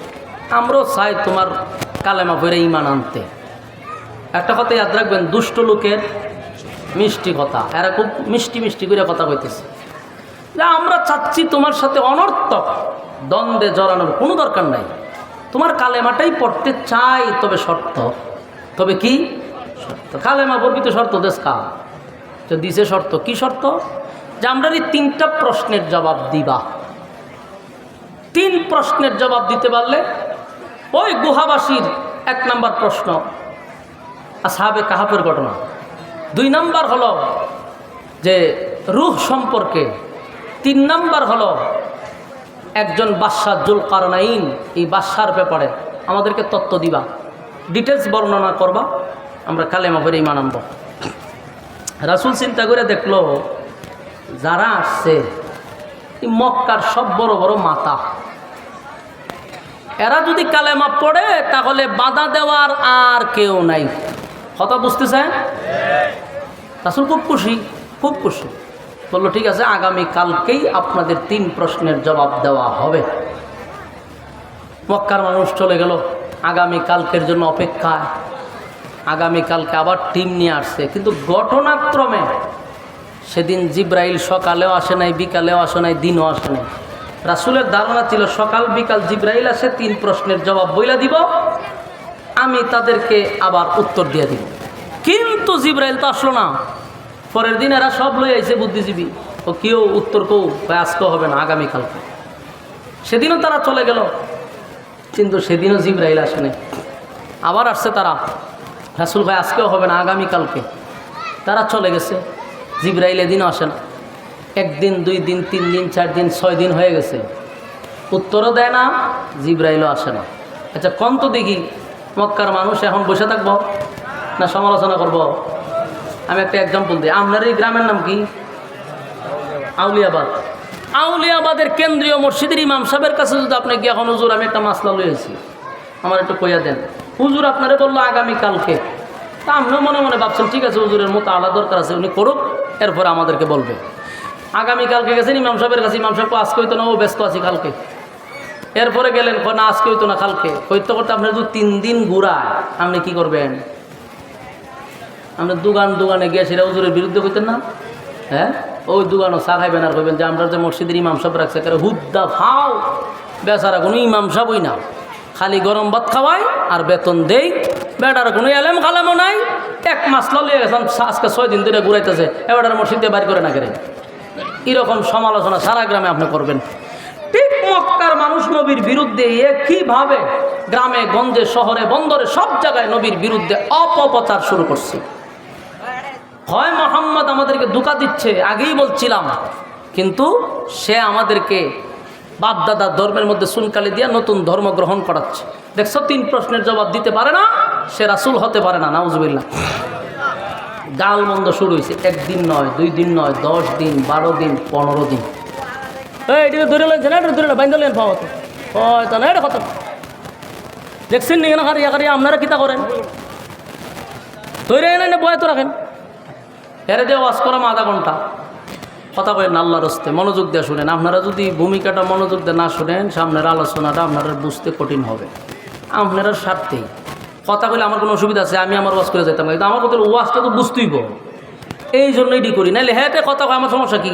আমরাও চাই তোমার কালেমা পড়ে ঈমান আনতে। একটা কথা ইয়াদ রাখবেন, দুষ্ট লোকের মিষ্টি কথা। এরা খুব মিষ্টি মিষ্টি করে কথা কইতেছে যে আমরা চাচ্ছি তোমার সাথে অনর্থক দ্বন্দ্বে জড়ানোর কোনো দরকার নাই, তোমার কালেমাটাই পড়তে চাই, তবে শর্ত। তবে কি শর্ত? কালেমা পড়বি তো শর্ত দেশ কা তো দিছে শর্ত। কি শর্ত? যে আমরা এই 3টা প্রশ্নের জবাব দিবা। 3 প্রশ্নের জবাব দিতে পারলে ওই গুহাবাসীর 1 নাম্বার প্রশ্ন আসহাবে কাহাফের ঘটনা, 2 নাম্বার হলো যে রূহ সম্পর্কে, 3 নাম্বার হলো একজন বাদশাহ জুলকারনাইন, এই বাদশার ব্যাপারে আমাদেরকে তত্ত্ব দিবা, ডিটেলস বর্ণনা করবা, আমরা কালেমা পড়ে ঈমান আনব। রাসূল চিন্তা করে দেখলো যারা আসছে এই মক্কার সব বড় বড় মাথা, এরা যদি কালেমা পড়ে তাহলে বাধা দেওয়ার আর কেউ নাই। কথা বুঝতেছেন? রাসূল খুব খুশি, খুব খুশি। বললো ঠিক আছে, আগামী কালকেই আপনাদের 3 প্রশ্নের জবাব দেওয়া হবে। মক্কার মানুষ চলে গেল আগামী কালকের জন্য অপেক্ষায়। আগামীকালকে আবার টিম নিয়ে আসছে, কিন্তু ঘটনাক্রমে সেদিন জিব্রাইল সকালেও আসে নাই, বিকালেও আসে নাই, দিনও আসে নাই। রাসূলের ধারণা ছিল সকাল বিকাল জিব্রাইল আসে 3 প্রশ্নের জবাব বইলা দিব, আমি তাদেরকে আবার উত্তর দিয়ে দিব। কিন্তু জিব্রাইল তো আসলো না। পরের দিন এরা সব লই আইছে বুদ্ধিজীবী, ও কেউ উত্তর কেউ আজকে হবে না, আগামীকালকে। সেদিনও তারা চলে গেল, কিন্তু সেদিনও জিব্রাইল আসে নাই। আবার আসছে তারা, রাসূল ভাই আজকেও হবে না, আগামীকালকে। তারা চলে গেছে, জিব্রাইল এদিনও আসে না। 1 দিন 2 দিন 3 দিন 4 দিন 6 দিন হয়ে গেছে, উত্তরও দেয় না, জিব্রাইলও আসে না। আচ্ছা কোন তো দেখি, মক্কার মানুষ এখন বসে থাকবো না সমালোচনা করব? আমি একটা এক্সাম্পল দিই। আপনার এই গ্রামের নাম কি? আউলিয়াবাদ। আউলিয়াবাদের কেন্দ্রীয় মসজিদের ইমাম সাহেবের কাছে যদি আপনি গিয়ে এখন হুজুর আমি একটা মাসলা লইয়েছি, আমার একটু কইয়া দেন। হুজুর আপনারে বললো আগামীকালকে, তা আপনিও মনে মনে ভাবছেন ঠিক আছে হুজুরের মতো আলাদা দরকার আছে, উনি করুক, এরপরে আমাদেরকে বলবে। আগামীকালকে গেছেন ইমাম সাহেবের কাছে, ইমাম সাহেব আজকে হইতো না, ও ব্যস্ত আছি কালকে। এরপরে গেলেন, না আজকে হইতো না কালকে। করতে করতে আপনার যদি 3 দিন ঘুরায়, আপনি কি করবেন? আপনার দোকানে গিয়ে সেটা হুজুরের বিরুদ্ধে কইতেন না? হ্যাঁ, ওই দোকানও চা খাইবেন আর কইবেন যে আমরা যে মসজিদের ইমাম সাহেব রাখছে হুদ্দা ফাও, বেচারা কোনো ইমাম সাহেবই না, খালি গরম ভাত খাওয়াই আর বেতন দেই, বেটার কোনো এলেম কালামও নাই। 1 মাস লিয়ে গেছেন, আজকে 6 দিন ধরে ঘুরাইতেছে, এবার মসজিদে বাড়ি করে না কেন? এরকম সমালোচনা সারা গ্রামে আপনি করবেন। ঠিক মক্কার মানুষ নবীর বিরুদ্ধে একইভাবে গ্রামে গঞ্জে শহরে বন্দরে সব জায়গায় নবীর বিরুদ্ধে অপপ্রচার শুরু করছে। হয় মুহাম্মদ আমাদেরকে ধোঁকা দিচ্ছে, আগেই বলছিলাম, কিন্তু সে আমাদেরকে বাপদাদার ধর্মের মধ্যে চুনকালি দিয়ে নতুন ধর্ম গ্রহণ করাচ্ছে। দেখছো 3 প্রশ্নের জবাব দিতে পারে না, সে রাসূল হতে পারে না। নাউজুবিল্লাহ। গাল মন্দ শুরু হয়েছে, 1 দিন নয়, 2 দিন নয়, 10 দিন, 12 দিন, 15 দিন। এইটা ধরে লাগছে না, ধরে বাইন্দলেন পাওয়া তো হয়তো না, এটা কথা দেখছেন নি? হারিয়া আপনারা কিতা করেন? ধরে এনে বয় তো রাখেন, এর দিয়ে ওয়াজ করাম আধা ঘন্টা, কথা বলেন আল্লাহর রাস্তে, মনোযোগ দিয়ে শুনেন। আপনারা যদি ভূমিকাটা মনোযোগ দিয়ে না শুনেন, সামনের আলোচনাটা আপনারা বুঝতে কঠিন হবে। আপনারা স্বার্থেই কথা বলে আমার কোনো অসুবিধা আছে, আমি আমার ওয়াজ করে যেতাম, কিন্তু আমার কথা ওয়াজটা তো বুঝতেইব, এই জন্যই ডি করি। নাহলে হ্যাঁ কথা কয়, আমার সমস্যা কি?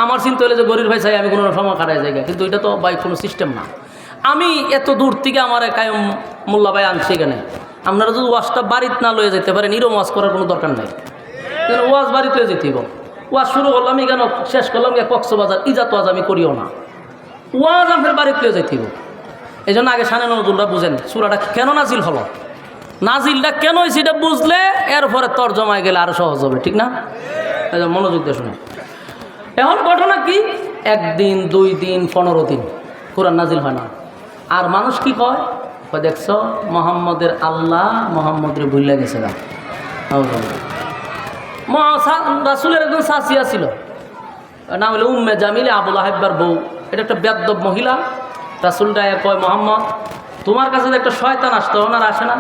আমার চিন্তা হলে যে গরিব ভাই চাই আমি কোনো সময় কাটাই জায়গা, কিন্তু এটা তো ভাই কোনো সিস্টেম না। আমি এত দূর থেকে আমার কায়ম মোল্লা ভাই আনছি এখানে। আপনারা যদি ওয়াজটা বাড়িতে না লয়ে যেতে পারেন, এরকম ওয়াজ করার কোনো দরকার নাই। ওয়াজ বাড়িতে লয়ে যেতেই ওয়াজ শুরু করলাম কেন, শেষ করলাম গিয়ে কক্সবাজার, ইজাত ওয়াজ আমি করিও না, ওয়াজ আপনার বাড়িতে লয়ে যেতেই। এই জন্য আগে শানে নজরুলরা বুঝেন সূরাটা কেন নাজিল হলো, নাজিলটা কেন হয়েছে এটা বুঝলে এরপরে তরজমায় গেলে আরো সহজ হবে, ঠিক না? মনোযোগ দিয়ে শুনে। এখন ঘটনা কি, 1 দিন 2 দিন 15 দিন কোরআন নাজিল হয় না। আর মানুষ কি কয়, দেখছো মোহাম্মদের আল্লাহ মোহাম্মদের ভুলে গেছে না। রাসূলের একজন চাচিয়া ছিল, নাম হলো উম্মে জামিল, আবুল আহাব্বার বউ। এটা একটা বেয়াদব মহিলা। রাসূলটা কয় মোহাম্মদ তোমার কাছে একটা শয়তান আসতো, ওনার আসে না?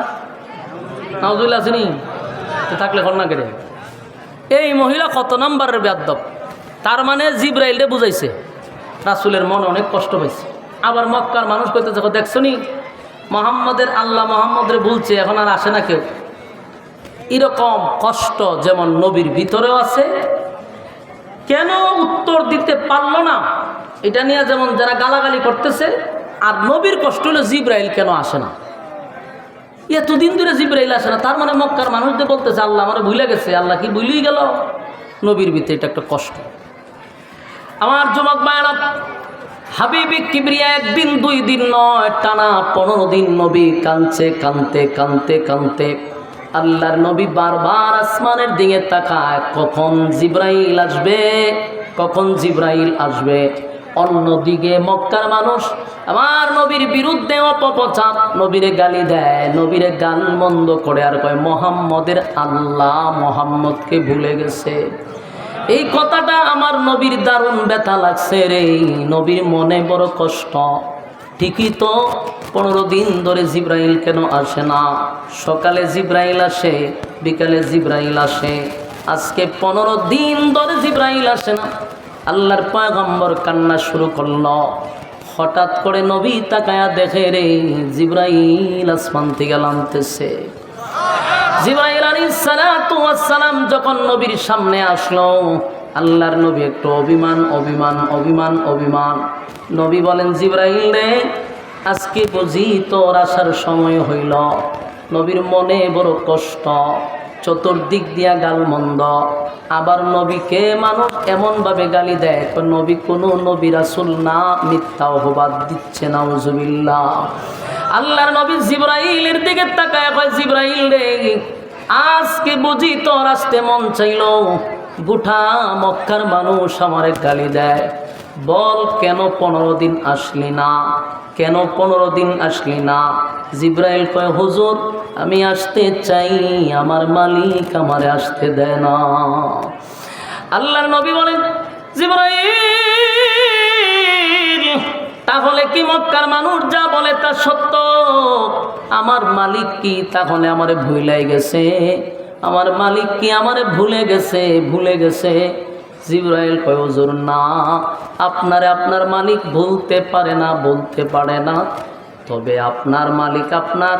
নাউজুবিল্লাহ আসেনি? থাকলে ঘটনা কেটে। এই মহিলা কত নম্বরের বেয়াদব, তার মানে জিব্রাইলরে বুঝাইছে। রাসূলের মনে অনেক কষ্ট পাইছে। আবার মক্কার মানুষ কইতেছে দেখছো নি মোহাম্মদের আল্লাহ মোহাম্মদরে বলছে, এখন আর আসে না কেউ। এরকম কষ্ট যেমন নবীর ভিতরেও আছে, কেন উত্তর দিতে পারলো না এটা নিয়ে যেমন যারা গালাগালি করতেছে, আর নবীর কষ্ট হলো জিব্রাইল কেন আসে না, এতদিন ধরে জিব্রাইল আসে না। তার মানে মক্কার মানুষদের বলতেছে আল্লাহ আমার ভুলে গেছে। আল্লাহ কি ভুলেই গেল? নবীর ভিতরে এটা একটা কষ্ট। আমার যুবক ভাইরা, হাবিবি কিবরিয়া 1 দিন 2 দিন নয়, টানা 15 দিন নবী কাঁদছে, কাঁদতে কাঁদতে কাঁদতে আল্লাহর নবী বারবার আসমানের দিকে তাকায়, কখন জিব্রাইল আসবে, কখন জিব্রাইল আসবে। অন্যদিকে মক্কার মানুষ আমার নবীর বিরুদ্ধে অপপ্রচার, নবীরে গালি দেয়, নবীরে গাল মন্দ করে, আর কয় মোহাম্মদের আল্লাহ মোহাম্মদকে ভুলে গেছে। এই কথাটা আমার নবীর দারুণ ব্যথা লাগছে রে, নবীর মনে বড় কষ্ট। ঠিকই তো 15 দিন ধরে জিব্রাইল কেন আসে না? সকালে জিব্রাইল আসে, বিকালে জিব্রাইল আসে, আজকে 15 দিন ধরে জিব্রাইল আসে না। আল্লাহর পয়গম্বর কান্না শুরু করলো। হঠাৎ করে নবী তাকায়া দেখে রে জিব্রাইল আসমান থেকে নামতেছে। জিব্রাইল আলাইহিস সালাতু ওয়াস সালাম যখন নবীর সামনে আসলো, আল্লাহর নবী একটু অভিমান। নবী বলেন, জিব্রাইল রে, আজকে বুঝি তোর আসার সময় হইল। নবীর মনে বড় কষ্ট, চতুর্দিক দিয়া গালমন্দ। আবার নবীকে মানুষ এমনভাবে গালি দেয়, নবী কোনো নবী রাসূল না, মিথ্যা অপবাদ দিচ্ছে, নাউজুবিল্লাহ। আল্লাহর নবী জিব্রাইলের দিকে তাকায় কয়, জিব্রাইল রে, আজকে বুঝি তোর আসতে মন চাইল। গোটা মক্কার মানুষ আমারে গালি দেয়, বল কেন 15 দিন আসলি না, কেন 15 দিন আসলি না? জিব্রাইল কয়, হুজুর আমি আসতে চাই, আমার মালিক আমারে আসতে দেয় না। আল্লাহর নবী বলেন, জিব্রাইল, তাহলে কি মক্কার মানুষ যা বলে তা সত্য? আমার মালিক কি তাহলে আমারে ভুলাই গেছে? আমার মালিক কি আমারে ভুলে গেছে? জিব্রাইল কয়, হুজুর না, আপনারে আপনার মালিক ভুলতে পারে না, বলতে পারে না। তবে আপনার মালিক আপনার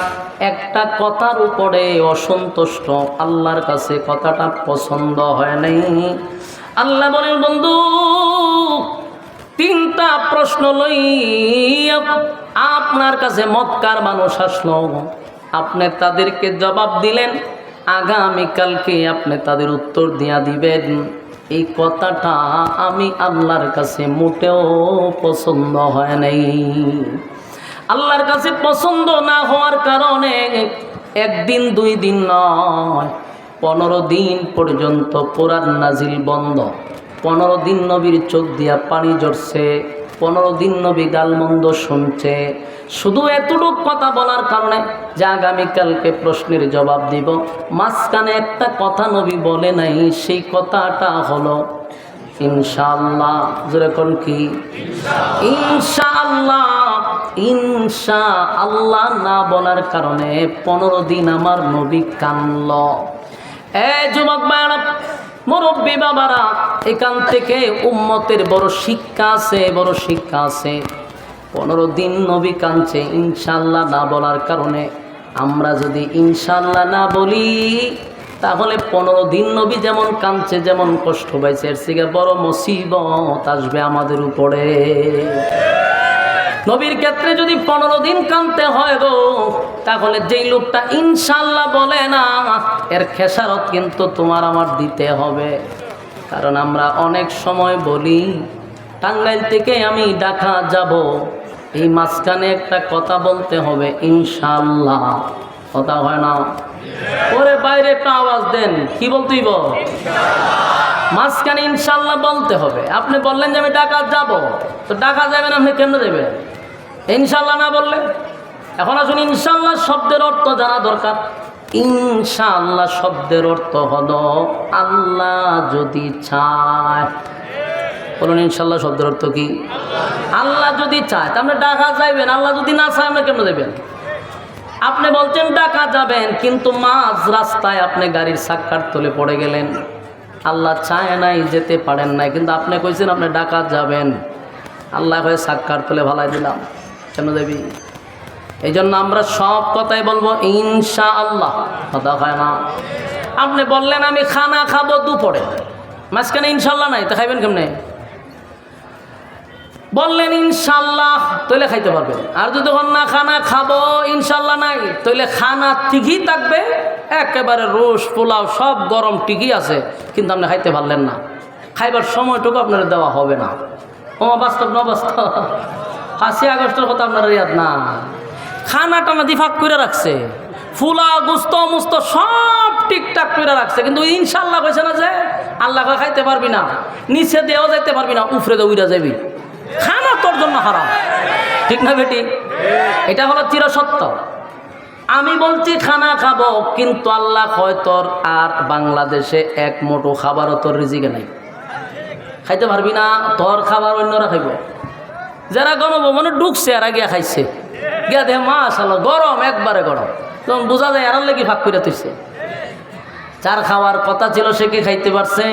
একটা কথার উপরে অসন্তুষ্ট, আল্লাহর কাছে কথাটা পছন্দ হয় নাই। আল্লাহ বলেন, বন্ধু, 3টা প্রশ্ন লইয়া আপনার কাছে মক্কার মানুষ আসলো, আপনি তাদেরকে জবাব দিলেন, আগামীকালকে আপনি তাদের উত্তর দিয়া দিবেন। এই কথাটা আমি আল্লাহর কাছে মোটেও পছন্দ হয় নাই। আল্লাহর কাছে পছন্দ না হওয়ার কারণে 1 দিন 2 দিন নয়, 15 দিন পর্যন্ত কোরআন নাজিল বন্ধ। 15 দিন নবীর চোখ দিয়া পানি ঝরছে, 15 দিন নবী গালমন্দ শুনছে, শুধু এতটুকু কথা বলার কারণে যে আগামীকালকে প্রশ্নের জবাব দিব। মাঝখানে একটা কথা নবী বলে নাই, সেই কথাটা হলো ইনশাআল্লাহ। জোরে কোন কি? ইনশাআল্লাহ। ইনশাআল্লাহ না বলার কারণে 15 দিন আমার নবী কানল। যুবক ভাইরা, মুরব্বী বাবারা, এখান থেকে উম্মতের বড় শিক্ষা আছে। 15 দিন নবী কাঁদছে ইনশাআল্লাহ না বলার কারণে। আমরা যদি ইনশাআল্লাহ না বলি, তাহলে 15 দিন নবী যেমন কাঁদছে, যেমন কষ্ট পাইছে, এর থেকে বড় মুসিবত আসবে আমাদের উপরে। নবীর ক্ষেত্রে যদি 15 দিন কাঁদতে হয় গো, তাহলে যেই লোকটা ইনশাআল্লাহ বলে না, এর খেসারত কিন্তু তোমার আমার দিতে হবে। কারণ আমরা অনেক সময় বলি, টাঙ্গাইল থেকে আমি ঢাকা যাব, এই মাঝখানে একটা কথা বলতে হবে ইনশাআল্লাহ। কথা হয় না? ওরে বাইরে একটা আওয়াজ দেন, কি বলতেই বল, মাঝখানে ইনশাআল্লাহ বলতে হবে। আপনি বললেন যে আমি ঢাকা যাব, তো ঢাকা যাবেন আপনি কেন যাবেন ইনশাআল্লাহ না বললে? এখন আসুন, ইনশাআল্লাহ শব্দের অর্থ জানা দরকার। ইনশাআল্লাহ শব্দের অর্থ হলো আল্লাহ যদি চায়। বলুন, ইনশাআল্লাহ শব্দের অর্থ কি? আল্লাহ যদি চায়। তা আপনি ঢাকা যাইবেন, আল্লাহ যদি না চায় আপনি কেন যাবেন? আপনি বলছেন ঢাকা যাবেন, কিন্তু মাঝ রাস্তায় আপনি গাড়ির চাক্কার তলে পড়ে গেলেন, আল্লাহ চায় নাই, যেতে পারেন নাই, কিন্তু আপনি কইছেন আপনি ঢাকা যাবেন, আল্লাহ হয়ে চাক্কার তলে ভালাই দিলাম, কেন যাবি? এই জন্য আমরা সব কথাই বলবো ইনশাআল্লাহ। কথা হয় না? আপনি বললেন আমি খানা খাবো দুপুরে, মাঝখানে ইনশাআল্লাহ নাই, তা খাইবেন কেমনে? বললেন ইনশাআল্লাহ, তৈলে খাইতে পারবেন। আর যদি না খানা খাবো ইনশাআল্লাহ নাই, তৈলে খানা ঠিকই থাকবে, একেবারে রোজ পোলাও সব গরম ঠিকই আছে, কিন্তু আপনি খাইতে পারলেন না। খাইবার সময়টুকু আপনার দেওয়া হবে না। ও বাস্তব না বাস্তব? 5 আগস্টের কথা আপনার ইয়াদ না? খানা টানা দিফাক করে রাখছে, ফুলা গুস্ত মুস্ত সব ঠিকঠাক করে রাখছে, কিন্তু ইনশাআল্লাহ কইছে না যে আল্লাহ খাইতে পারবি না, নিচে দেওয়া যাইতে পারবি না, উফরে দে উইরা যাবি। খানা তোর জন্য হারাম, ঠিক না বেটি? এটা হলো চিরসত্য। আমি বলছি খানা খাবো, কিন্তু আল্লাহ হয় তোর আর বাংলাদেশে 1 মুঠো খাবারও তোর রিজিকে নাই। খাইতে পারবি না, তোর খাবার অন্যরা খাইব। যারা গণভবনে ঢুকছে এরা গিয়া খাইছে, গিয়া দেখে মাশাআল্লাহ গরম, একবারে গরম, তখন বোঝা যায় এরার লেগে ভাগ করে তুইছে। যার খাওয়ার কথা ছিল সে কি খাইতে পারছে?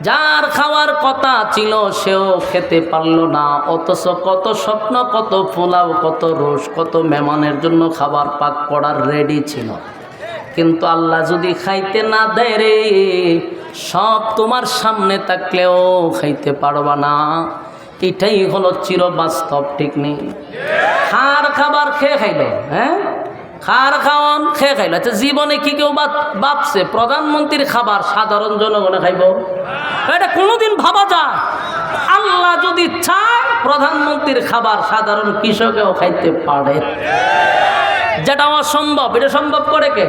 যার খাওয়ার কথা ছিল সেও খেতে পারলো না। অথচ কত স্বপ্ন, কত পোলাও, কত রোজ, কত মেহমানের জন্য খাবার পাক করার রেডি ছিল, কিন্তু আল্লাহ যদি খাইতে না দেয় রে, সব তোমার সামনে থাকলেও খাইতে পারবা না। এটাই হলো চিরবাস্তব, ঠিক নেই? খার খাবার খেয়ে খাইল, হ্যাঁ খার খাওয়ান খেয়ে খাইল। আচ্ছা জীবনে কি কেউ ভাবছে প্রধানমন্ত্রীর খাবার সাধারণ জনগণে খাইব? এটা কোনোদিন ভাবা যায়? আল্লাহ যদি চায় প্রধানমন্ত্রীর খাবার সাধারণ কৃষকেও খাইতে পারে, যেটা অসম্ভব এটা সম্ভব করে কে?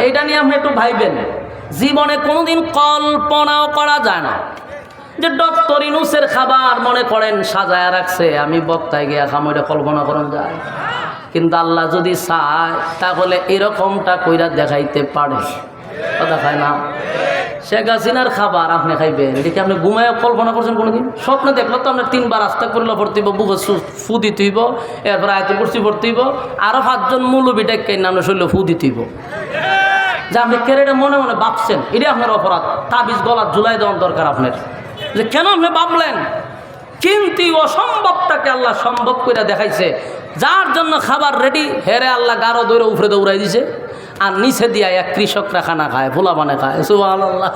এইটা নিয়ে আপনি একটু ভাইবেন। জীবনে কোনোদিন কল্পনাও করা যায় না যে ডক্টর ইউনূসের খাবার মনে করেন সাজায়া রাখছে, আমি বক্তায় গিয়া খামো, এটা কল্পনা করা যায়। কিন্তু আল্লাহ যদি চায় তাহলে এরকমটা কইরা দেখাইতে পারে, কথা খায় না? শেখ হাসিনার খাবার আপনি খাইবেন, এদিকে আপনি ঘুমায় কল্পনা করছেন কোনোদিন? স্বপ্নে দেখলো তো আপনার 3 বার আস্তা করলে ভর্তি হইব, বুকে ফু দিতে হইব, এরপর আয়তুল কুরসি ভর্তি হইব, আরও 5 জন মৌলবী ডেকে নাম শরীরে ফু দিতে হইব। যে আপনি কেড়ে মনে মনে ভাবছেন, এটা আপনার অপরাধ। তাবিজ গলার ঝুলাই দেওয়ার দরকার আপনার, যে কেন আপনি ভাবলেন। কিন্তু অসম্ভবটাকে আল্লাহ সম্ভব করে দেখাইছে। যার জন্য খাবার রেডি, হেরে আল্লাহ গারো দৌড়ে উপরে দৌড়াই দিছে, আর নিচে দিয়া এক কৃষকরা খানা খায়, ভোলা বানে খায়। সুবহানাল্লাহ।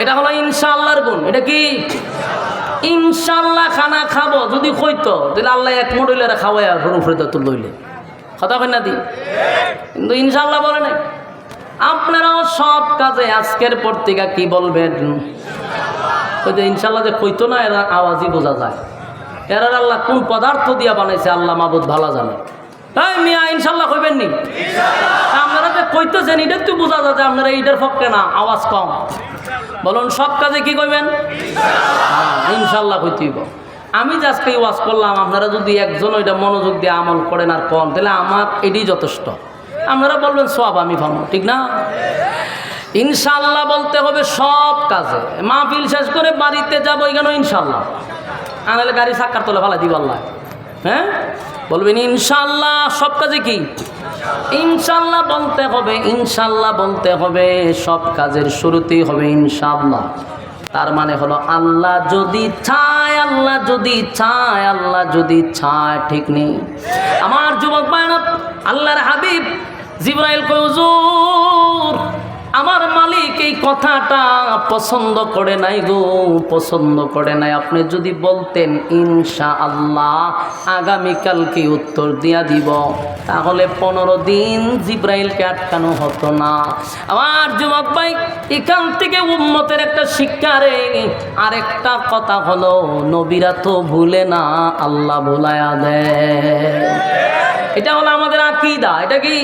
এটা হলো ইনশাআল্লাহর গুণ। এটা কি ইনশাআল্লাহ খানা খাবো যদি কইতো, তাহলে আল্লাহ এক মডেলের খাওয়াই আর উপরে তো লইলে কথা কই না দি। কিন্তু ইনশাআল্লাহ বলে নাই। আপনারাও সব কাজে আজকের পর থেকে কি বলবেন? ওই যে ইনশাআল্লাহ যে কইতো না, এরা আওয়াজই বোঝা যায়। এরা আল্লাহ কোন পদার্থ দিয়া বানাইছে আল্লাহ মাবুদ ভালো জানে। এই মিয়া ইনশাআল্লাহ কইবেন নি? আপনারা যে কইতেছেন এটা তো বোঝা যায় যে আপনারা এইটার পক্ষে না, আওয়াজ কম। বলুন সব কাজে কি কইবেন? ইনশাআল্লাহ কইতেইব। আমি যে আজকে ওয়াজ করলাম, আপনারা যদি একজন ওইটা মনোযোগ দিয়ে আমল করেন আর কম, তাহলে আমার এটাই যথেষ্ট। আপনারা বলবেন সব আমি ভাবো, ঠিক না? ইনশাআল্লাহ বলতে হবে সব কাজে। মাহফিল শেষ করে বাড়িতে যাবো, এখানে ইনশাআল্লাহ, আনালে গাড়ি সাক্কার তোলে ভালো দিব আল্লাহ। হ্যাঁ বলবেন ইনশাআল্লাহ সব কাজে কি ইনশাআল্লাহ বলতে হবে। ইনশাআল্লাহ বলতে হবে, সব কাজের শুরুতেই হবে ইনশাআল্লাহ। তার মানে হলো আল্লাহ যদি চায়, আল্লাহ যদি চায়, আল্লাহ যদি চায়, ঠিক নেই? আমার যুবক ভাইরা, আল্লাহর হাবিব জিবরাইল কয় হুজুর আমার মালিক এই কথাটা পছন্দ করে নাই গো, পছন্দ করে নাই। আপনি যদি বলতেন ইনশাআল্লাহ আগামীকালকে উত্তর দিয়া দিব, তাহলে 15 দিন জিবরাইলকে আটকানো হতো না। আমার যুবক ভাই, এখান থেকে উম্মতের একটা শিক্ষা রে। আরেকটা কথা হলো, নবীরা তো ভুলে না, আল্লাহ ভুলায়া দেয়। এটা হলো আমাদের আকীদা। এটা কি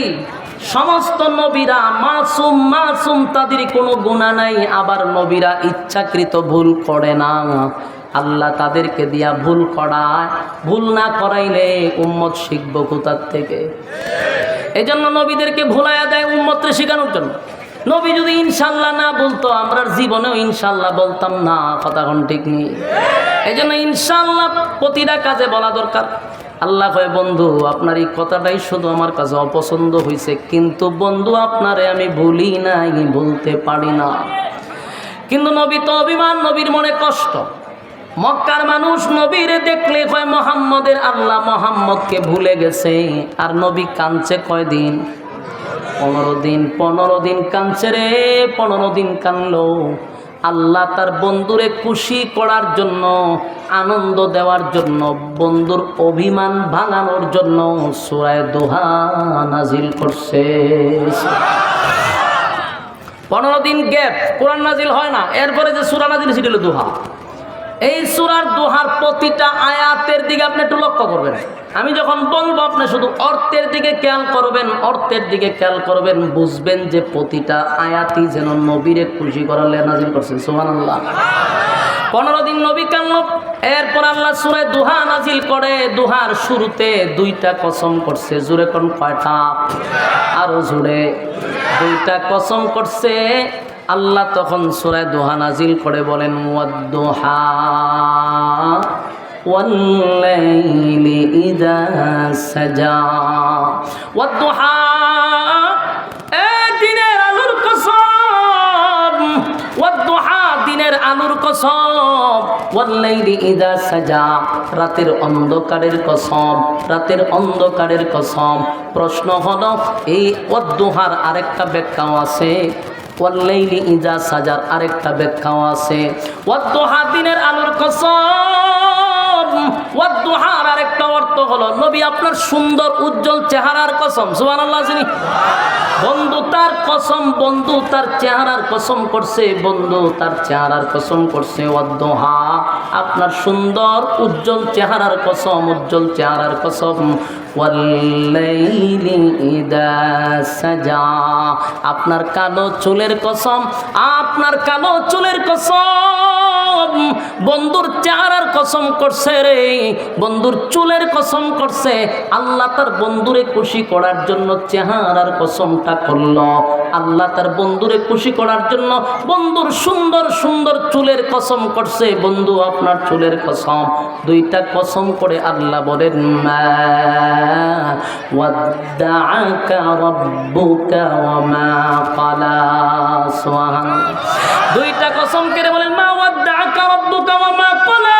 সমস্ত নবীরা মাসুম, মাসুম, তাদের কোনো গুনাহ নাই। আবার নবীরা ইচ্ছাকৃত ভুল করে না, আল্লাহ তাদেরকে দিয়া ভুল করায়। ভুল না করাইলে উম্মত শিখবো কোথার থেকে? এই জন্য নবীদেরকে ভুলাইয়া দেয় উম্মতকে শেখানোর জন্য। নবী যদি ইনশাআল্লাহ না বলতো, আমরা জীবনেও ইনশাআল্লাহ বলতাম না। কথা কোন ঠিক নেই? এই জন্য ইনশাআল্লাহ প্রতিটা কাজে বলা দরকার। আল্লাহ কয় বন্ধু আপনার এই কথাটাই শুধু আমার কাছে অপছন্দ হয়েছে, কিন্তু বন্ধু আপনারে আমি ভুলি নাই, বলতে পারি না। কিন্তু নবী তো অভিমান, নবীর মনে কষ্ট। মক্কার মানুষ নবীরে দেখলে কয় মোহাম্মদের আল্লাহ মোহাম্মদকে ভুলে গেছে। আর নবী কাঁদছে কয়দিন? 15 দিন। 15 দিন কাঁদছে রে, 15 দিন কাঁদলো। আল্লাহ তার বন্ধুরে খুশি করার জন্য, আনন্দ দেওয়ার জন্য, বন্ধুর অভিমান ভাঙানোর জন্য সূরা দোহা নাজিল করছে। 15 দিন গ্যাপ, কোরআন নাজিল হয় না। এরপরে যে সূরা নাজিল সেটা দোহা। এই সূরার দোহার প্রতিটা আয়াতের দিকে আপনি একটু লক্ষ্য করবেন। আমি যখন বলবো আপনি শুধু অর্থের দিকে খেয়াল করবেন, অর্থের দিকে খেয়াল করবেন, বুঝবেন যে প্রতিটা আয়াতই যেন নবীরে খুশি করার লেগে নাজিল করছেন। সুবহানাল্লাহ। 15 দিন নবী কান্না। এরপর আল্লাহ সূরা দোহা নাজিল করে। দোহার শুরুতে 2টা কসম করছে। জোরে কোন কয়টা? আরো জোরে। 2টা কসম করছে। আল্লাহ তখন সূরা দোহা নাজিল করে বলেন ওয়াদ-দুহা ওয়াল-লাইলি ইযা সাজা। ওয়াদ-দুহা, দিনের আলোর কসম, ওয়াদ-দুহা দিনের আলোর কসম, ওয়াল-লাইলি ইযা সাজা রাতের অন্ধকারের কসম, রাতের অন্ধকারের কসম। প্রশ্ন হলো এই ওয়াদ-দুহার আরেকটা ব্যাখ্যাও আছে, ওয়াল-লাইলি ইযা সাজার আরেকটা ব্যাখ্যাও আছে। ওয়াদ-দুহা দিনের আলোর কসম, ওয়াদ-দুহার আরেকটা অর্থ হলো নবী আপনার সুন্দর উজ্জ্বল চেহারার কসম। সুবহানাল্লাহ। বন্ধু তার কসম, বন্ধু তার চেহারার কসম করছে, বন্ধু তার চেহারার কসম করছে। ওয়াদ-দুহা আপনার সুন্দর উজ্জ্বল চেহারার কসম, উজ্জ্বল চেহারার কসম। ওয়াল-লাইলি ইযা সাজা আপনার কালো চুলের কসম, আপনার কালো চুলের কসম। বন্ধুর চেহারার কসম করছে রে, বন্ধুর চুলের কসম করছে। আল্লাহ তার বন্ধুরে খুশি করার জন্য চেহারার কসমটা করল। আল্লাহ তার বন্ধুরে খুশি করার জন্য বন্ধুর সুন্দর সুন্দর চুলের কসম করছে। বন্ধু আপনার চুলের কসম, দুইটা কসম করে আল্লাহ বলেন মা ওয়াদ্দাআকা রাব্বুকা ওয়া মা ক্বালা। সুবহানাল্লাহ। দুইটা কসম করে বলেন মা ওয়াদ্দাআকা রাব্বুকা ওয়া মা ক্বালা।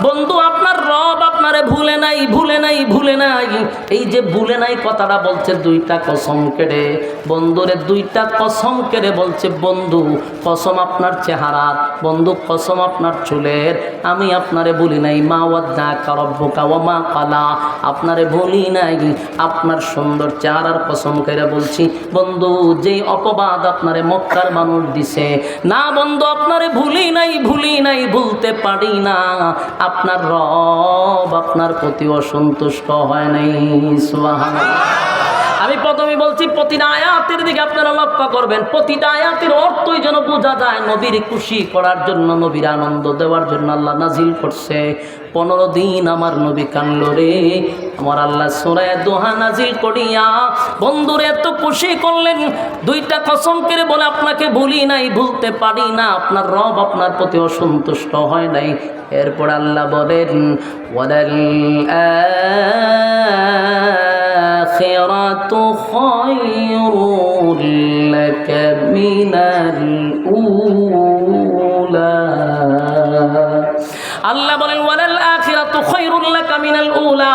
বন্ধু আপনার রব আপনারে ভুলে নাই, ভুলে নাই, ভুলে নাই। এই যে ভুলে নাই কথাটা বলছে দুইটা কসম কেড়ে, বন্ধুরে দুইটা কসম কেড়ে বলছে বন্ধু কসম আপনার চেহারার, বন্ধু কসম আপনার চুলের, আমি আপনারে ভুলি নাই। মা ওয়াদ্দাআকা রাব্বুকা ওয়া মা ক্বালা আপনারে ভুলি নাই, আপনার সুন্দর চেহারার কসম কেড়ে বলছি বন্ধু যেই অপবাদ আপনারে মক্কার মানুষ দিছে না বন্ধু আপনারে ভুলি নাই, ভুলি নাই, ভুলতে পারি না। আপনার রব আপনার প্রতি অসন্তুষ্ট হয় নাই। সুবহানাল্লাহ। আমি প্রথমে বলছি প্রতিটা আয়াতের দিকে আপনারা লক্ষ্য করবেন, প্রতিটা আয়াতের অর্থই যেন বোঝা যায় নবীর খুশি করার জন্য, নবীর আনন্দ দেওয়ার জন্য আল্লাহ নাজিল করছে। 15 দিন আমার নবী কানলো রে, আমার আল্লাহ সূরা দোহা নাজিল করিয়া বন্ধুরে এত খুশি করলেন। দুইটা কসম করে বলে আপনাকে ভুলি নাই, ভুলতে পারি না, আপনার রব আপনার প্রতি অসন্তুষ্ট হয় নাই। এরপর আল্লাহ বলেন ওয়ালাল আখিরাতু খায়রুল লাকা মিনাল উলা। আল্লাহ বলেন ওয়ালাল আখিরাতু খায়রুল লাকা মিনাল উলা।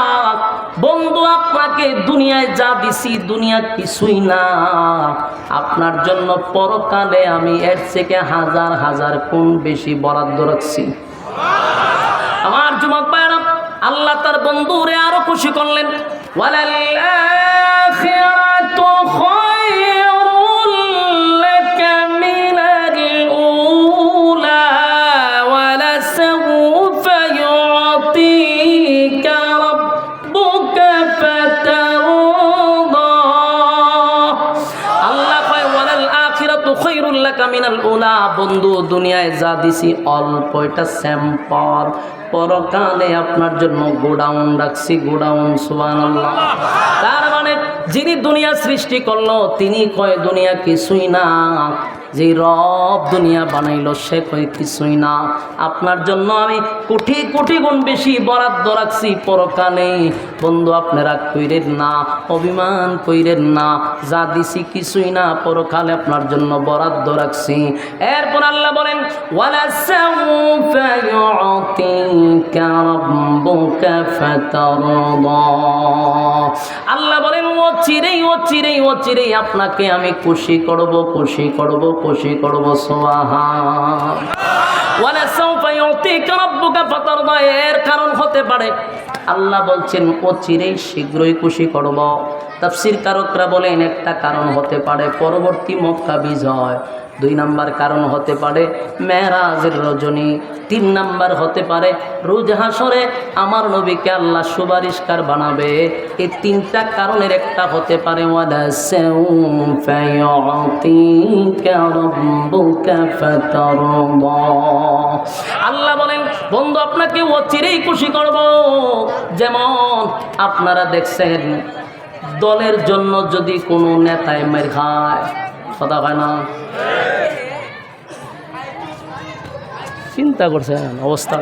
বন্ধু আপনাকে দুনিয়ায় যা দিছি দুনিয়া কিছুই না, আপনার জন্য পরকালে আমি এর থেকে হাজার হাজার গুণ বেশি বরাদ্দ রাখছি। আমার যুবক ভাইরা আল্লাহ তার বন্ধুরে আরো খুশি করলেন ওয়ালাল আখিরাতু খায়রুল লাকা মিনাল উলা ওয়ালা সাউফা ইউতিকা রাব্বুকা ফাতারদা। আল্লাহ কয় ওয়ালাল আখিরাতু খায়রুল লাকা মিনাল উলা। বন্ধু দুনিয়ায় যা দিছি অল্প, এটা স্যাম্পল, পরকালে আপনার জন্য গোডাউন রাখছি, গোডাউন। সুবহানাল্লাহ। তার মানে যিনি দুনিয়া সৃষ্টি করলো তিনি কয় দুনিয়া কিছুই না, যে রব দুনিয়া বানাইলো সে কয় কিছুই না। আপনার জন্য আমি কোটি কোটি গুণ বেশি বরাদ্দ রাখছি পরকালে। বন্ধু আপনারা কইরেন না, অভিমান কইরেন না, যা দিছি কিছুই না, পরকালে আপনার জন্য বরাদ্দ রাখছি। এরপর আল্লাহ বলেন ওয়ালা সাউফা ইউতিকা রাব্বুকা ফাতারদা। আল্লাহ বলেন ও চিরেই ও চিরেই ও চিরেই আপনাকে আমি খুশি করব, খুশি করব, খুশি করব। সুবহান। ওয়ালা সাউফা ইউতিকা রাব্বুকা ফাতারদা এর কারণ হতে পারে আল্লাহ বলছেন ও চিরেই শীঘ্রই খুশি করব। তাফসীর কারকরা বলেন একটা কারণ হতে পারে পরবর্তী মক্কা বিজয়, 2 নাম্বার কারণ হতে পারে মেরাজের রজনী, 3 নাম্বার হতে পারে রোজ হাসরে আমার নবীকে আল্লাহ সুপারিশকার বানাবে। এই 3টা কারণের একটা হতে পারে ওয়ালা সাউফা ইউতিকা রাব্বুকা ফাতারদা। আল্লাহ বলেন বন্ধু আপনাকে অচিরেই খুশি করব। যেমন আপনারা দেখছেন দলের জন্য যদি কোনো নেতায় মার খায়, কথা হয় না? চিন্তা করছেন অবস্থা?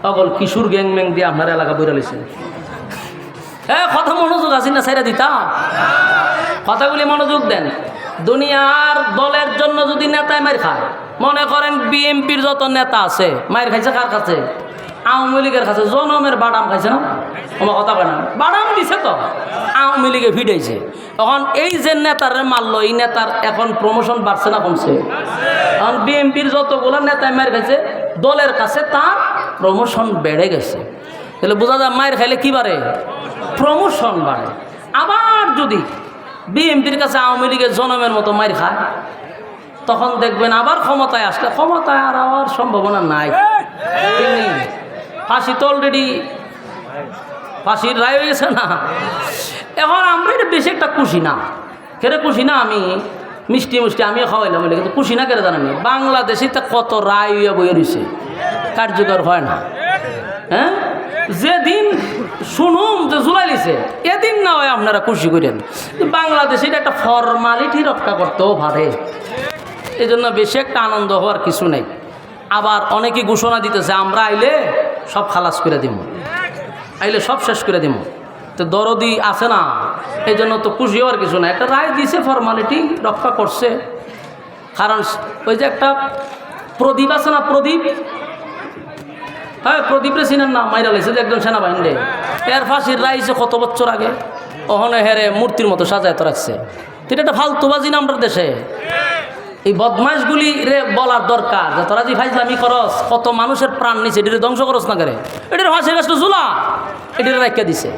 সকল কিশোর গ্যাং ম্যাং দিয়ে আপনার এলাকা বইরা লিছে। হ্যাঁ, কথা মনোযোগ আছে না, ছেড়ে দিতা কথাগুলি মনোযোগ দেন। দুনিয়ার দলের জন্য যদি নেতায় মার খায়, মনে করেন বিএনপির যত নেতা আছে মার খাইছে কার কাছে? আওয়ামী লীগের কাছে। জনমের বাদাম খাইছে না? আমার কথা কয় না, বাদাম দিছে তো, আওয়ামী লীগে ভিড়াইছে। তখন এই যে নেতার মারলো, এই নেতার এখন প্রমোশন বাড়ছে না কমছে? এখন বিএনপির যতগুলো নেতায় মার খাইছে, দলের কাছে তার প্রমোশন বেড়ে গেছে। তাহলে বোঝা যায় মায়ের খাইলে কি বাড়ে? প্রমোশন বাড়ে। আবার যদি বিএনপির কাছে আওয়ামী লীগের জনমের মতো মার খায়, তখন দেখবেন আবার ক্ষমতায় আসলে ক্ষমতায় আর হওয়ার সম্ভাবনা নাই। ফাঁসি তো অলরেডি ফাঁসির রায় হয়ে গেছে না? এখন আমরা এটা বেশি একটা খুশি না। কেড়ে খুশি না? আমি মিষ্টি মিষ্টি আমিও খাওয়াইলাম বলে, কিন্তু খুশি না কেড়ে জানেন? বাংলাদেশে তা কত রায় হইয়া বইয়ে রয়েছে, কার্যকর হয় না। হ্যাঁ, যেদিন শুনুন যে জুলাই লিছে, এদিন না হয় আপনারা খুশি করেন। বাংলাদেশে এটা একটা ফর্মালিটি রক্ষা করতেও পারে, এই জন্য বেশি একটা আনন্দ হওয়ার কিছু নেই। আবার অনেকে ঘোষণা দিতেছে আমরা আইলে সব খালাস করে দিব, আইলে সব শেষ করে দিব। তো দরদি আছে না, এই জন্য তো খুশি হওয়ার কিছু না। একটা রায় দিছে, ফর্মালিটি রক্ষা করছে। কারণ ওই যে একটা প্রদীপ আছে না, প্রদীপ, হ্যাঁ প্রদীপরে চিনেন না? মাইরা লাইছে যে একজন সেনাবাহিনী, এর ফাঁসির রাইছে কত বছর আগে, ওখানে হেরে মূর্তির মতো সাজায় তো রাখছে। এটা একটা ফালতুবাজি না আমাদের দেশে? এই বদমাইশগুলি রে বলার দরকার যে তোরা যে ফাইজলামি করস, কত মানুষের প্রাণ নিছে, এটারে ধ্বংস করস না করে, এটার ফাঁসির গাছটা ঝুলা, এটারে রাখিয়া দিছে।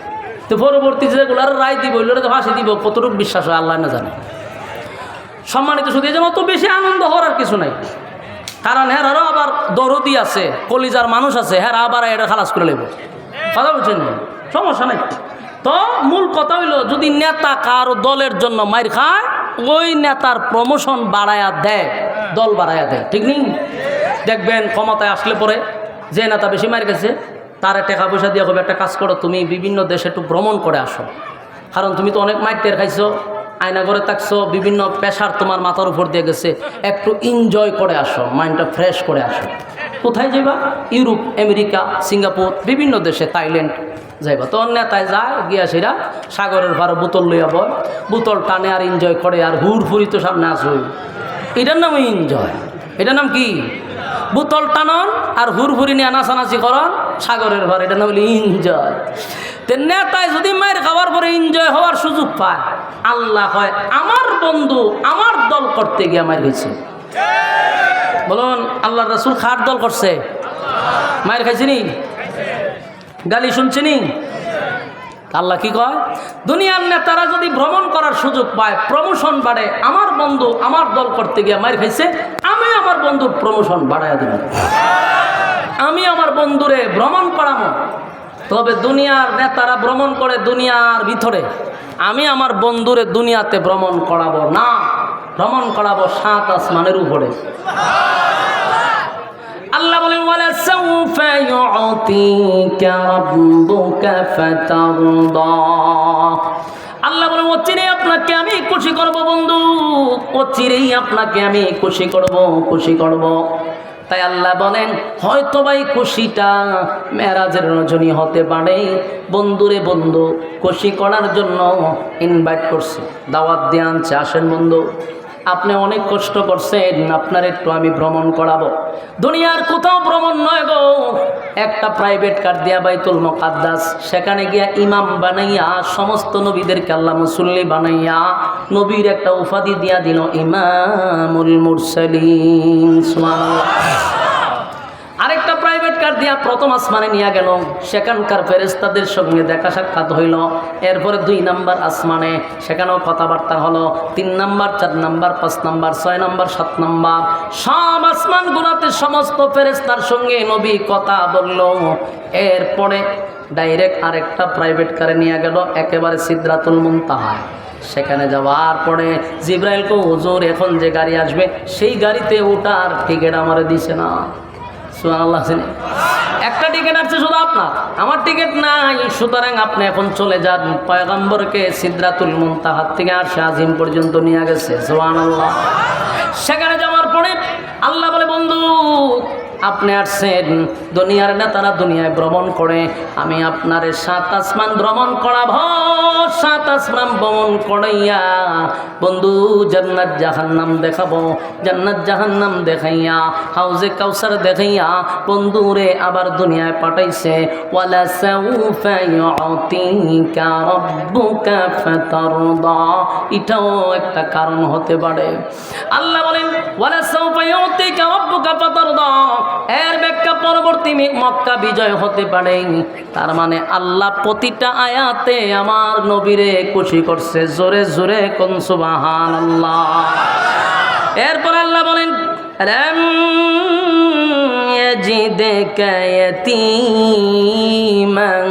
তো পরবর্তী যেগুলার রায় দিব, ওইগুলো তো ফাঁসি দিব, কতটুকু বিশ্বাস হয় আল্লাহ না জানে। সম্মানিত শুধু এই জন্য অত বেশি আনন্দ হওয়ার আর কিছু নাই। কারণ হ্যাঁ আরও আবার দরদি আছে, কলিজার মানুষ আছে, হ্যাঁ আবার এটা খালাস করে নেব। কথা বলছেন, সমস্যা নাই। তো মূল কথা হইল, যদি নেতা কারো দলের জন্য মাইর খায়, ওই নেতার প্রমোশন বাড়ায়া দেয়, দল বাড়ায়া দেয়, ঠিক নেই? দেখবেন ক্ষমতায় আসলে পরে যে নেতা বেশি মার গেছে, তার টাকা পয়সা দিয়ে হবে একটা কাজ করো, তুমি বিভিন্ন দেশে একটু ভ্রমণ করে আসো। কারণ তুমি তো অনেক মাইর টের খাইছো, আয়না করে থাকছো, বিভিন্ন প্রেশার তোমার মাথার উপর দিয়ে গেছে, একটু এনজয় করে আসো, মাইন্ডটা ফ্রেশ করে আসো। কোথায় যাইবা? ইউরোপ, আমেরিকা, সিঙ্গাপুর, বিভিন্ন দেশে, থাইল্যান্ড যাইবা। তো নেতায় যায় গিয়া সেরা সাগরের ভাড়া বোতল লইয়া বয়, বোতল টানে আর এনজয় করে, আর হুড়ফুরি তো সামনে আসুই। এটার নাম এনজয়। এটার নাম কি? বোতল টানন আর হুড়ফুরি নিয়ে নাচানাচি করন সাগরের ভাড়া, এটার নাম হলো এনজয়। তো নেতায় যদি মায়ের খাওয়ার পরে এনজয় হওয়ার সুযোগ পায়, আল্লাহ হয় আমার বন্ধু আমার দল করতে গিয়ে মায়ের হয়েছে। বলুন, আল্লাহ রাসূল খার দল করছে, মায়ের খাইছিনি, গালি শুনছিনি? আল্লাহ কি কয়? দুনিয়ার নেতারা যদি ভ্রমণ করার সুযোগ পায়, প্রমোশন বাড়ে, আমার বন্ধু আমার দল করতে গিয়ে মায়ের খাইছে, আমি আমার বন্ধুর প্রমোশন বাড়াইয়া দেব, আমি আমার বন্ধুরে ভ্রমণ করাবো। তবে দুনিয়ার নেতারা ভ্রমণ করে দুনিয়ার ভিতরে, আমি আমার বন্ধুরে দুনিয়াতে ভ্রমণ করাবো না, ভ্রমণ করাবো 7 আসমানের উপরে। আল্লাহ বলেন ওয়ালা সাউফা ইউতিকা রাব্বুকা ফাতারদা। আল্লাহ বলেন অচিরেই আপনাকে আমি খুশি করব বন্ধু, অচিরেই আপনাকে আমি খুশি করব, খুশি করব। তাই আল্লাহ বলেন হয়তো ভাই খুশিটা মেরাজের রজনী হতে পারে। বন্ধুরে বন্ধু খুশি করার জন্য ইনভাইট করছে, দাওয়াত দিয়ে আনছে, আসেন বন্ধু আপনি অনেক কষ্ট করছেন, আপনার একটু আমি ভ্রমণ করাবো। দুনিয়ার কোথাও ভ্রমণ নয় গো, একটা প্রাইভেট কার দিয়া বাইতুল মুকাদ্দাস, সেখানে গিয়া ইমাম বানাইয়া সমস্ত নবীদেরকে আল্লাহ মুসল্লি বানাইয়া নবীর একটা উপাধি দিয়া দিল ইমামুল মুরসালিন। সুবহানাল্লাহ। আরেকটা প্রাইভেট কার দিয়া প্রথম আসমানে নিয়ে গেল, সেখানকার ফেরেশতাদের সঙ্গে দেখা সাক্ষাৎ হইল। এরপরে 2 নাম্বার আসমানে, সেখানেও কথাবার্তা হলো। 3 number, 4 number, 5 number, 6 number, 7 number, সব আসমান গুনাতে সমস্ত ফেরেশতার সঙ্গে নবী কথা বলল। এরপরে ডাইরেক্ট আরেকটা প্রাইভেট কারে নিয়ে গেল একেবারে সিদরাতুল মুনতাহা। সেখানে যাওয়ার পরে জিবরাইলকে হুজুর এখন যে গাড়ি আসবে সেই গাড়িতে ওঠার টিকিট আমারে দিছে না। সুবহানাল্লাহ। একটা টিকিট আছে শুধু আপনার, আমার টিকিট নাই। সুতরাং আপনি এখন চলে যান। পয়গম্বরকে সিদরাতুল মুনতাহা থেকে আরশে আজিম পর্যন্ত নিয়ে গেছে, সুবহানাল্লাহ। সেখানে যাওয়ার পরে আল্লাহ বলে, বন্ধু আপনি আসছেন, দুনিয়ার নেতারা দুনিয়ায় ভ্রমণ করে, আমি আপনারে 7 আসমান ভ্রমণ করাবো। 7 আসমান ভ্রমণ করাইয়া বন্ধু জান্নাত জাহান্নাম দেখাবো, জান্নাত জাহান্নাম দেখাইয়া হাউজে কাউসার দেখাইয়া বন্ধুরে আবার দুনিয়ায় পাঠাইছে। ওয়ালা সাউফা ইউতিকা রাব্বুকা ফাতারদা, এটাও একটা কারণ হতে পারে। আল্লাহ বলেন ওয়ালা সাউফা ইউতিকা রাব্বুকা ফাতারদা, এর ব্যাখ্যা পরবর্তী মক্কা বিজয় হতে পারে। তার মানে আল্লাহ প্রতিটা আয়াতে আমার নবীরে খুশি করছে। জোরে জোরে কোন সুবহানাল্লাহ। এরপর আল্লাহ বলেন রাম ইয়াজিদকা ইয়াতীমান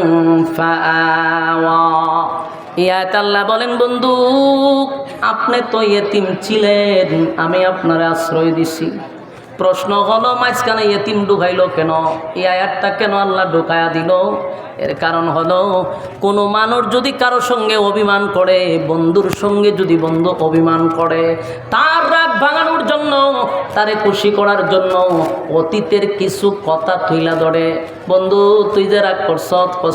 ফাআওয়া, ইয়াত আল্লাহ বলেন বন্ধু আপনি তো ইয়েতিম ছিলেন, আমি আপনারে আশ্রয় দিছি। প্রশ্ন হলো মাঝখানে ইয়েতিম ঢুকাইলো কেন? এই আয়াতটা কেন আল্লাহ ঢুকায়া দিল? এর কারণ হলো কোনো মানুষ যদি কারো সঙ্গে অভিমান করে, বন্ধুর সঙ্গে যদি বন্ধু অভিমান করে, তার রাগ ভাঙানোর জন্য, তারে খুশি করার জন্য অতীতের কিছু কথা তুইলা ধরে, বন্ধু তুই যে রাগ করছ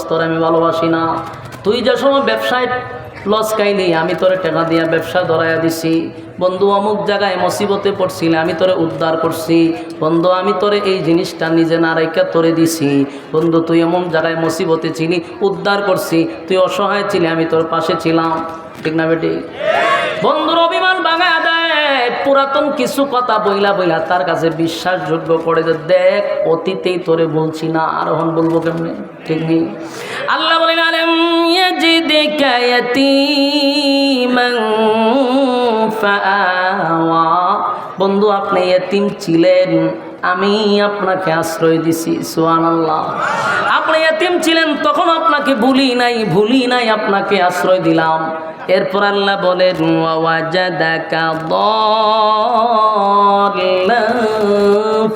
তোর আমি ভালোবাসি না, তুই যে সময় ব্যবসায় লস খাইলি আমি তোরে টাকা দিয়া ব্যবসা ধরাইয়া দিছি, বন্ধু অমুক জায়গায় মুসিবতে পড়ছিলে আমি তোরে উদ্ধার করছি, বন্ধু আমি তোরে এই জিনিসটা নিজে না রাইখা তোরে দিছি, বন্ধু তুই এমন জায়গায় মুসিবতে ছিলি উদ্ধার করছি, তুই অসহায় ছিলি আমি তোর পাশে ছিলাম, ঠিক না বেটি? বন্ধুর অভিমান ভাঙা দেয়, পুরাতন কিছু কথা বইলা বইলা তার কাছে বিশ্বাসযোগ্য করে যে দেখ অতীতেই তোরে বলছি না, আর এখন বলবো কেমনে, ঠিক নেই? আল্লাহ বলেন আলাম ইয়াজিদকা ইয়াতীমান ফাআওয়া, বন্ধু আপনি ইয়েতিম ছিলেন, আমি আপনাকে আশ্রয় দিছি, সুবহানাল্লাহ। আপনি ইয়েতিম ছিলেন তখন আপনাকে ভুলি নাই আপনাকে আশ্রয় দিলাম। এরপর আল্লাহ বলেন ওয়াজাদাকা দাল্লান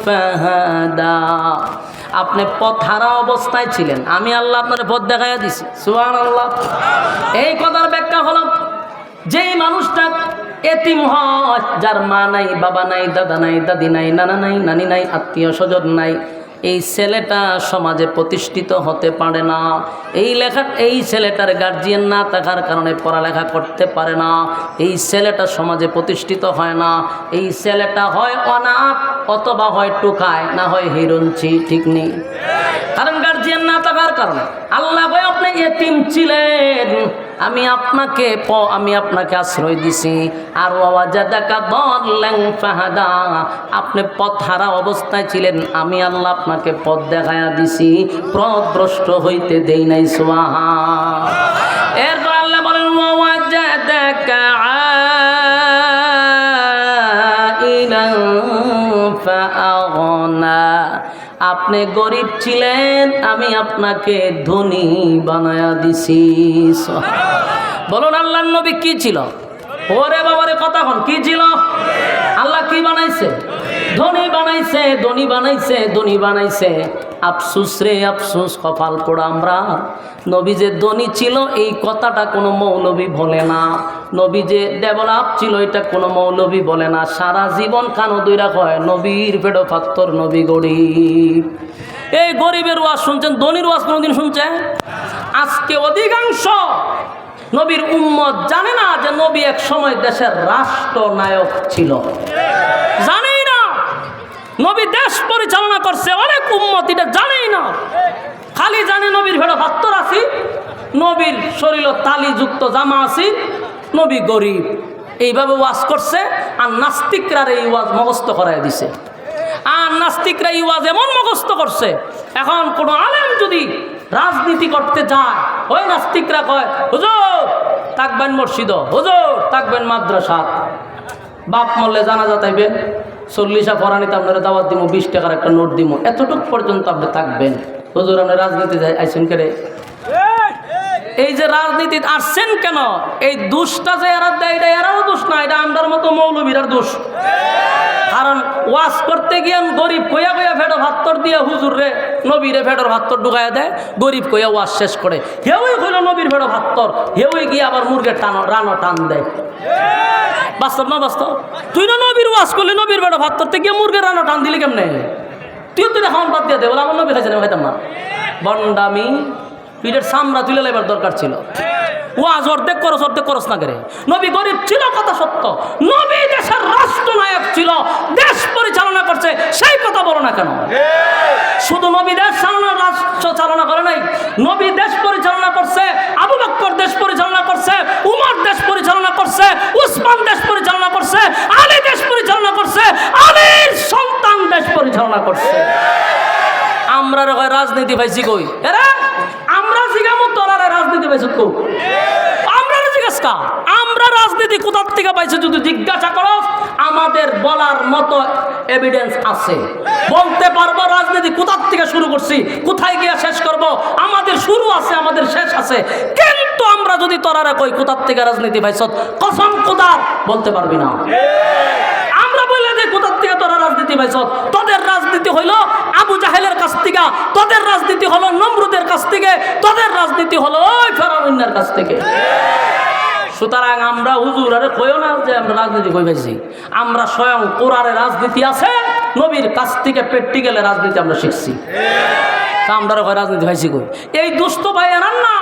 ফাহাদা, আপনি পথহারা অবস্থায় ছিলেন, আমি আল্লাহ আপনার পথ দেখাইয়া দিছি, সুবহানাল্লাহ। এই কথার ব্যাখ্যা হলো যেই মানুষটা এতিম হয়, যার মা নাই, বাবা নাই, দাদা নাই, দাদি নাই, নানা নাই, নানি নাই, আত্মীয় স্বজন নাই, এই ছেলেটা সমাজে প্রতিষ্ঠিত হতে পারে না। এই ছেলেটার গার্জিয়ান না থাকার কারণে পড়ালেখা করতে পারে না, এই ছেলেটা সমাজে প্রতিষ্ঠিত হয় না, এই ছেলেটা হয় অনাথ অথবা হয় টুকায়, না হয় হিরঞ্চি, ঠিক নেই? কারণ গার্জিয়ান না থাকার কারণে। আল্লাহ ভাই আপনি এতিম ছিলেন, আমি আপনাকে আশ্রয় দিছি। আর ওয়াজাদাকা দাল্লান ফাহাদা, আপনি পথহারা অবস্থায় ছিলেন, আমি আল্লাহ আপনাকে পথ দেখায়া দিছি, পথভ্রষ্ট হইতে দেই নাই, সুবহান। এরপর আল্লাহ বলেন ওয়াজাদাকা আইলান ফাআগনা, আপনি গরিব ছিলেন, আমি আপনাকে ধনী বানায়া দিছি। বলুন আল্লাহর নবী কি ছিল? ওরে বাবারে কথা হন, কি ছিল? আল্লাহ কি বানাইছে? ধনী বানাইছে, ধনী বানাইছে, ধনী বানাইছে। আফসুস রে আফসুস, কপাল পোড়া আমরা। নবী যে ধনী ছিল এই কথাটা কোনো মৌলবী বলে না, নবী যে ডেভেলপ ছিল এটা কোনো মৌলবী বলে না। সারা জীবন কানো দইরা কয় নবীর পেটো পাত্তর, নবী গরিব। এই গরিবের ওয়াজ শুনছেন, ধনীর ওয়াজ কোনোদিন শুনছেন? আজকে অধিকাংশ নবীর উম্মত জানে না যে নবী এক সময় দেশের রাষ্ট্রনায়ক ছিল, জানেই না নবী দেশ পরিচালনা করছে, অনেক উম্মত এটা জানেই না। খালি জানে নবীর ভেড়া পাত্তর আছি, নবীর শরীর তালিযুক্ত জামা আছি, নবী গরিব, এইভাবে ওয়াজ করছে। আর নাস্তিকরা এই ওয়াজ মুখস্থ করাই দিছে। আর নাস্তিকরা এই ওয়াজ এমন মুখস্থ করছে, এখন কোনো আলেম যদি রাজনীতি করতে যায়, ওই নাস্তিকরা কয় হুজুর থাকবেন মসজিদ, হুজুর থাকবেন মাদ্রাসা, বাপ মরলে জানাজা তাইবেন, 40 পরানিতে আপনারা দাওয়াত দিব, 20 টাকার একটা নোট দিব, এতটুকু পর্যন্ত আপনি থাকবেন। হুজুর আপনি রাজনীতি আইসেন কেন? এই যে রাজনীতি আসছেন কেন? এই দোষটা যে এরা দেয়, এটা এরাও দোষ না, এটা আমরার মতো মৌলবীরার দোষ। কারণ ওয়াজ করতে গিয়ে গরিব কইয়া কইয়া ফেটো ভাত্তর দিয়া হুজুর রে নবীরে ভেড়র ভাত্তর ঢুকাইয়া দেয়, গরিব কইয়া ওয়াজ শেষ করে, হেউই কইল নবীর ভেড়র ভাত্তর, হেউই গিয়ে আবার মুরগের রানো টান দেয়। বাস্তব না বাস্তব? তুই না নবীর ওয়াজ করলি, নবীর ভেড়র ভাত্তর থেকে মুরগের রানো টান দিলি কেমনে? তুই খাওয়ান বাদ দিয়ে দে, বলে আমার নবী খাইছেন, খাইতাম না। বন্ডামি, পিঠের সামরা তুলে লেবার দরকার ছিল। ওয়াজ অর্ধেক করস না করে। নবী গরিব ছিল, কথা সত্য। নবী দেশের রাষ্ট্রনায়ক ছিল, দেশ পরিচালনা করছে, সেই কথা বলো না কেন? শুধু নবী দেশ রাষ্ট্র চালনা করে নাই, নবী দেশ পরিচালনা করছে, আবু বকর দেশ পরিচালনা করছে, উমর দেশ পরিচালনা করছে, উসমান দেশ পরিচালনা করছে, আলী দেশ পরিচালনা করছে, আলীর সন্তান দেশ পরিচালনা করছে। আমরা রাজনীতি পাইছি কই? আমরা জিগামো তোলারে রাজনীতি পাইছি কই? আমরা জিজ্ঞাসা, আমরা রাজনীতি কোথার থেকে পাইছি যদি জিজ্ঞাসা করো, আমাদের বলার মতো এভিডেন্স আছে, বলতে পারবো রাজনীতি কোথার থেকে শুরু করছি, কোথায় গিয়ে শেষ করব, আমাদের শুরু আছে, আমাদের শেষ আছে। কিন্তু আমরা যদি তোরারে কই কোথার থেকে রাজনীতি পাইছ, কসম খোদার বলতে পারবি না। আমরা বলে যে কোথার থেকে তোরা রাজনীতি পাইছ, তোদের রাজনীতি হইল আবু জাহেলের কাছ থেকে, তোদের রাজনীতি হলো নমরুদের কাছ থেকে, তোদের রাজনীতি হলো ওই ফেরাউনের কাছ থেকে। সুতরাং আমরা হুজুর আরে কইও না যে আমরা রাজনীতি কই পাইছি, আমরা স্বয়ং কোরআনের রাজনীতি আছে, নবীর কাছ থেকে প্র্যাকটিক্যালে রাজনীতি আমরা শিখছি। তা আমরা রাজনীতি পাইছি কই? এই দুষ্ট ভাই এরান না,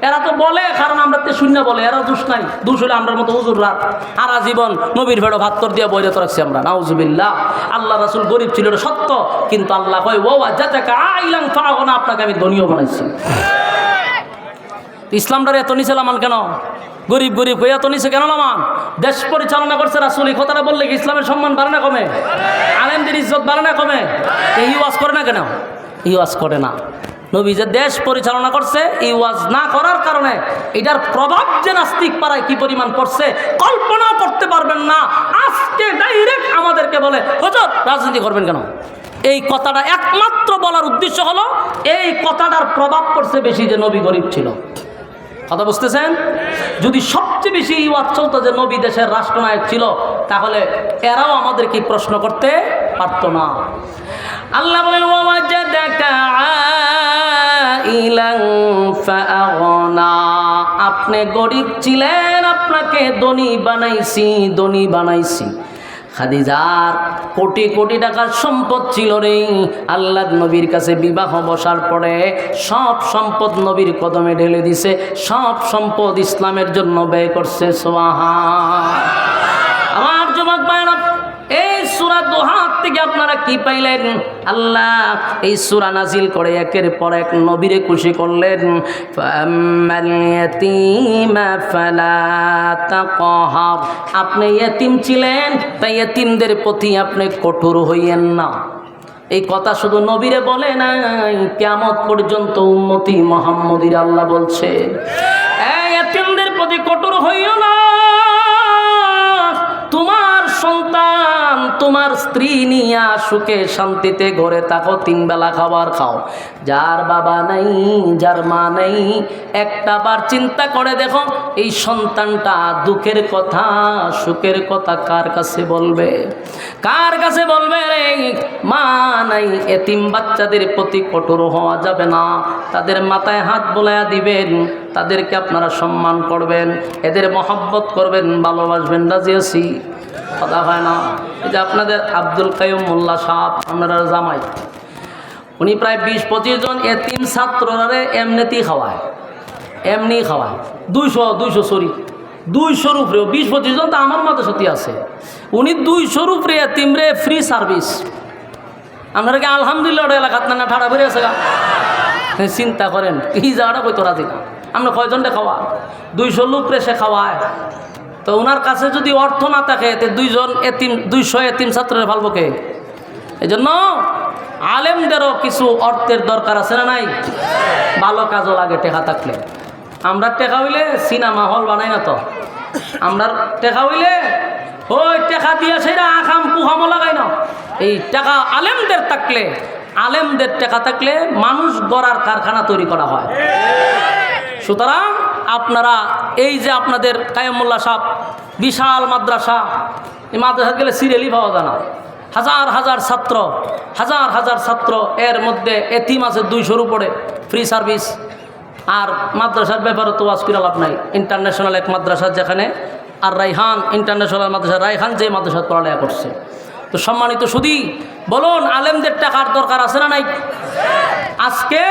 এরা তো বলে কারণ আমরা তো শূন্য বলে, এরা দোষ নাই। দোষ হলে আমরা মতো হুজুররা সারা জীবন নবীর ভেড়ো ভাত্তর দিয়ে বইরত রাখছি আমরা, নাউজুবিল্লাহ। আল্লাহ রাসূল গরিব ছিল এটা সত্য, কিন্তু আল্লাহ কয় ও জাতাকা আইলান ফারাগনা, আপনাকে আমি ধনীও বানাইছি। ইসলামটার এত নিচে লামান কেন? গরিব গরিব হয়ে এত নিচে কেন লামান? দেশ পরিচালনা করছে রাসূল, এই কথাটা বললে কি ইসলামের সম্মান বাড়ে না কমে? আলেমদের ইজ্জত বাড়ে না কমে? এই ওয়াজ করে না কেন? এই ওয়াজ করে না। নবী যে দেশ পরিচালনা করছে, এই ওয়াজ না করার কারণে এটার প্রভাব যে নাস্তিক পাড়ায় কি পরিমাণ পড়ছে কল্পনা করতে পারবেন না। আজকে ডাইরেক্ট আমাদেরকে বলে হুজুর রাজনীতি করবেন কেন? এই কথাটা একমাত্র বলার উদ্দেশ্য হলো এই কথাটার প্রভাব পড়ছে বেশি যে নবী গরিব ছিল। কথা বুঝতেছেন? যদি সবচেয়ে বেশি ওয়াজ চলতো যে নবী দেশের রাষ্ট্রনায়ক ছিল, তাহলে এরাও আমাদেরকে প্রশ্ন করতে পারতো না। আল্লাহ বলেন ওয়াজাদাকা আইলান ফাআগনা, আপনি গরিব ছিলেন, আপনাকে ধনী বানাইছি, ধনী বানাইছি। খাদিজার কোটি কোটি টাকার সম্পদ ছিল রে। আল্লাহ নবীর কাছে বিবাহ বসার পরে সব সম্পদ নবীর কদমে ঢেলে দিছে, সব সম্পদ ইসলামের জন্য ব্যয় করছে। সুবহান। আমার যুবক ভাইরা, এই সূরা দোহা থেকে আপনারা কি পাইলেন? আল্লাহ এই সূরা নাজিল করে একের পর এক নবীরে খুশি করলেন। ফাআম্মাল ইয়াতীমা ফালা তাকহার, আপনি ইয়েতিম ছিলেন, তাই ইয়েতিমদের প্রতি আপনি কঠোর হইয়েন না। এই কথা শুধু নবীরে বলে নাই, কিয়ামত পর্যন্ত উম্মতি মুহাম্মদীর আল্লাহ বলছে এই ইয়েতিমদের প্রতি কঠোর হইও না। তোমার সন্তান, তোমার স্ত্রী নিয়া সুখে শান্তিতে ঘরে থাকো, 3 বেলা খাবার খাও। যার বাবা নাই, যার মা নাই, একটা বার চিন্তা করে দেখো এই সন্তানটা দুঃখের কথা সুখের কথা কার কাছে বলবে? কার কাছে বলবে রে? মা নাই। এতিম বাচ্চাদের প্রতি কঠোর হওয়া যাবে না, তাদের মাথায় হাত বোলাইয়া দিবেন, তাদেরকে আপনারা সম্মান করবেন, এদের মহব্বত করবেন, ভালোবাসবেন। রাজি আছি? কথা হয় না? এই যে আপনাদের আব্দুল কাইয়ুম মোল্লা সাহেব, আপনারা জামাই, উনি প্রায় 20-25 জন এতিম ছাত্ররা এমনিতেই খাওয়ায়, এমনি খাওয়ায়। 200 উপরে 20-25 জন তো আমার মতো সত্যি আছে। উনি 200 উপরে এতিমরে ফ্রি সার্ভিস। আপনারা কি আলহামদুলিল্লাহ এলাকাত না ঠাড়া বেরিয়ে আছে গা? চিন্তা করেন এই জায়গাটা কই তোরা দিকা আমরা কয়জনটা খাওয়া? 200 লোকরে সে খাওয়ায়। তো ওনার কাছে যদি অর্থ না থাকে, 200 এতিম ছাত্রের ভালবো কে? এই জন্য আলেমদেরও কিছু অর্থের দরকার আছে না নাই? ভালো কাজও লাগে টেকা থাকলে। আমরা টেকা হইলে সিনেমা হল বানাই না তো, আমরা টেকা হইলে ওই টেকা দিয়ে সেটা আখাম পুহামো লাগাই না। এই টাকা আলেমদের থাকলে, আলেমদের টেকা থাকলে মানুষ গড়ার কারখানা তৈরি করা হয়। সুতরাং আপনারা এই যে আপনাদের কাইয়ুম মোল্লা সাহেব বিশাল মাদ্রাসা, এই মাদ্রাসা গেলে সিরিয়ালই পাওয়া যায় না। হাজার হাজার ছাত্র, এর মধ্যে এতিম আছে 200-র উপরে, ফ্রি সার্ভিস। আর মাদ্রাসার ব্যাপারে তো ওয়াজ করে লাভ নাই। ইন্টারন্যাশনাল এক মাদ্রাসা যেখানে, আর রাইহান ইন্টারন্যাশনাল মাদ্রাসা, রাইহান যে মাদ্রাসা পড়ালেখা করছে। তো সম্মানিত সুধী, বলুন আলেমদের টাকার দরকার আছে না নাই? আজকে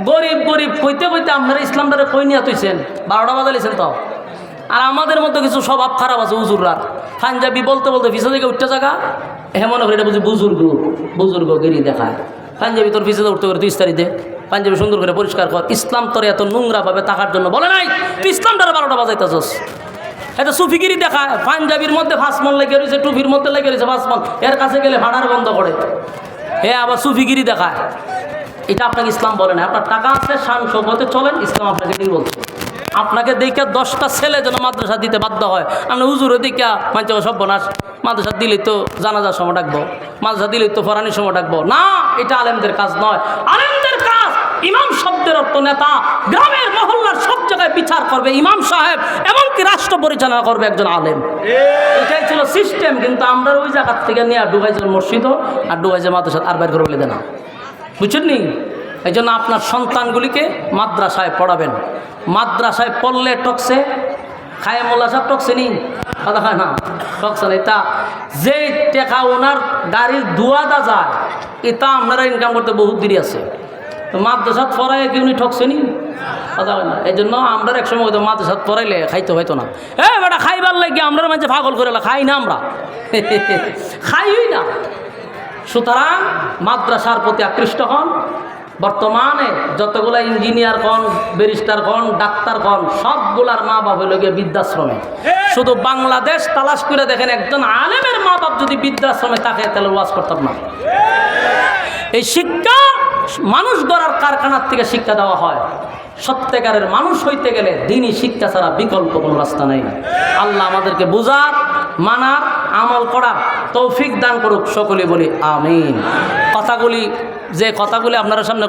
গরিব কইতে আপনারা ইসলামটারে কই নিয়ে তুইছেন, 12টা বাজাইছেন তো। আর আমাদের মধ্যে কিছু স্বভাব খারাপ আছে হুজুররা, পাঞ্জাবি বলতে পিছা থেকে উঠতে জায়গা মনে করি এটা বুঝি বুজুর্গ গেরি দেখায়। পাঞ্জাবি তোর পিছিয়ে উঠতে করে তুই ইস্তারি দে, পাঞ্জাবি সুন্দর করে পরিষ্কার কর। ইসলাম তোর এত নোংরা ভাবে তাকার জন্য বলে নাই, তুই ইসলামটারে 12টা বাজাইতেছস। এটা সুফিগিরি দেখায়, পাঞ্জাবির মধ্যে ফাঁসমন লেগে রয়েছে, টুপির মধ্যে লেগে রয়েছে ফাঁসমন, এর কাছে গেলে ভাড়ার বন্ধ করে, আবার সুফিগিরি দেখায়। এটা আপনাকে ইসলাম বলে না। আপনার টাকা আছে, শান শৌকতে চলেন, ইসলাম আপনাকে কি বলছে? আপনাকে দেখে 10টা ছেলে যেন মাদ্রাসা দিতে বাধ্য হয়। আপনি হুজুরে দেখা মানছে সর্বনাশ, মাদ্রাসা দিলেই তো জানাজার সময় ডাকবো, মাদ্রাসা দিলেই তো ফরানির সময় ডাকবো না। এটা আলেমদের কাজ নয়। আলেমদের কাজ ইমাম শব্দের অর্থ নেতা, গ্রামের মহল্লার সব জায়গায় বিচার করবে ইমাম সাহেব, এমনকি রাষ্ট্র পরিচালনা করবে একজন আলেম। এটাই ছিল সিস্টেম। কিন্তু আমরা ওই জায়গার থেকে নিয়ে ডুবাইজের মসজিদ আর ডুবাইজের মাদ্রাসা আর বের করে বলে দেনা, বুঝছেন নি? এই জন্য আপনার সন্তানগুলিকে মাদ্রাসায় পড়াবেন। মাদ্রাসায় পড়লে টকছে, খায় মোল্লা সাহেব টকছে নি, কথা হয় না, টকছে না। এটা যে টেকা ওনার গাড়ির ধোয়াদা যায়, এটা আপনারা ইনকাম করতে বহুত দেরি আছে। তো মাদ্রাসাত পড়ায় কি উনি ঠকছে নি, কথা হয় না। এই জন্য আমরা একসময় হয়তো মাদ্রাসাত পড়াইলে খাইতে হয়তো না। বেটা খাইবার লাগে আমরা মাঝে পাগল করে খাই না, আমরা খাইই না। সুতরাং মাদ্রাসার প্রতি আকৃষ্ট হন। বর্তমানে যতগুলা ইঞ্জিনিয়ার কন, ব্যারিস্টার কন, ডাক্তার কন, সবগুলার মা বাপ হইল গিয়ে বৃদ্ধাশ্রমে। শুধু বাংলাদেশ তালাশ করে দেখেন, একজন আলেমের মা বাপ যদি বৃদ্ধাশ্রমে থাকে তাহলে ওয়াজ করতাম না। এই শিক্ষা মানুষ গড়ার কারখানার থেকে শিক্ষা দেওয়া হয়। সত্যিকারের মানুষ হইতে গেলে দ্বীনি শিক্ষা ছাড়া বিকল্প কোনো রাস্তা নেই। আল্লাহ আমাদেরকে বুঝার, মানার, আমল করার তৌফিক দান করুক। সকলে বলি আমিন। কথাগুলি আপনারা সামনে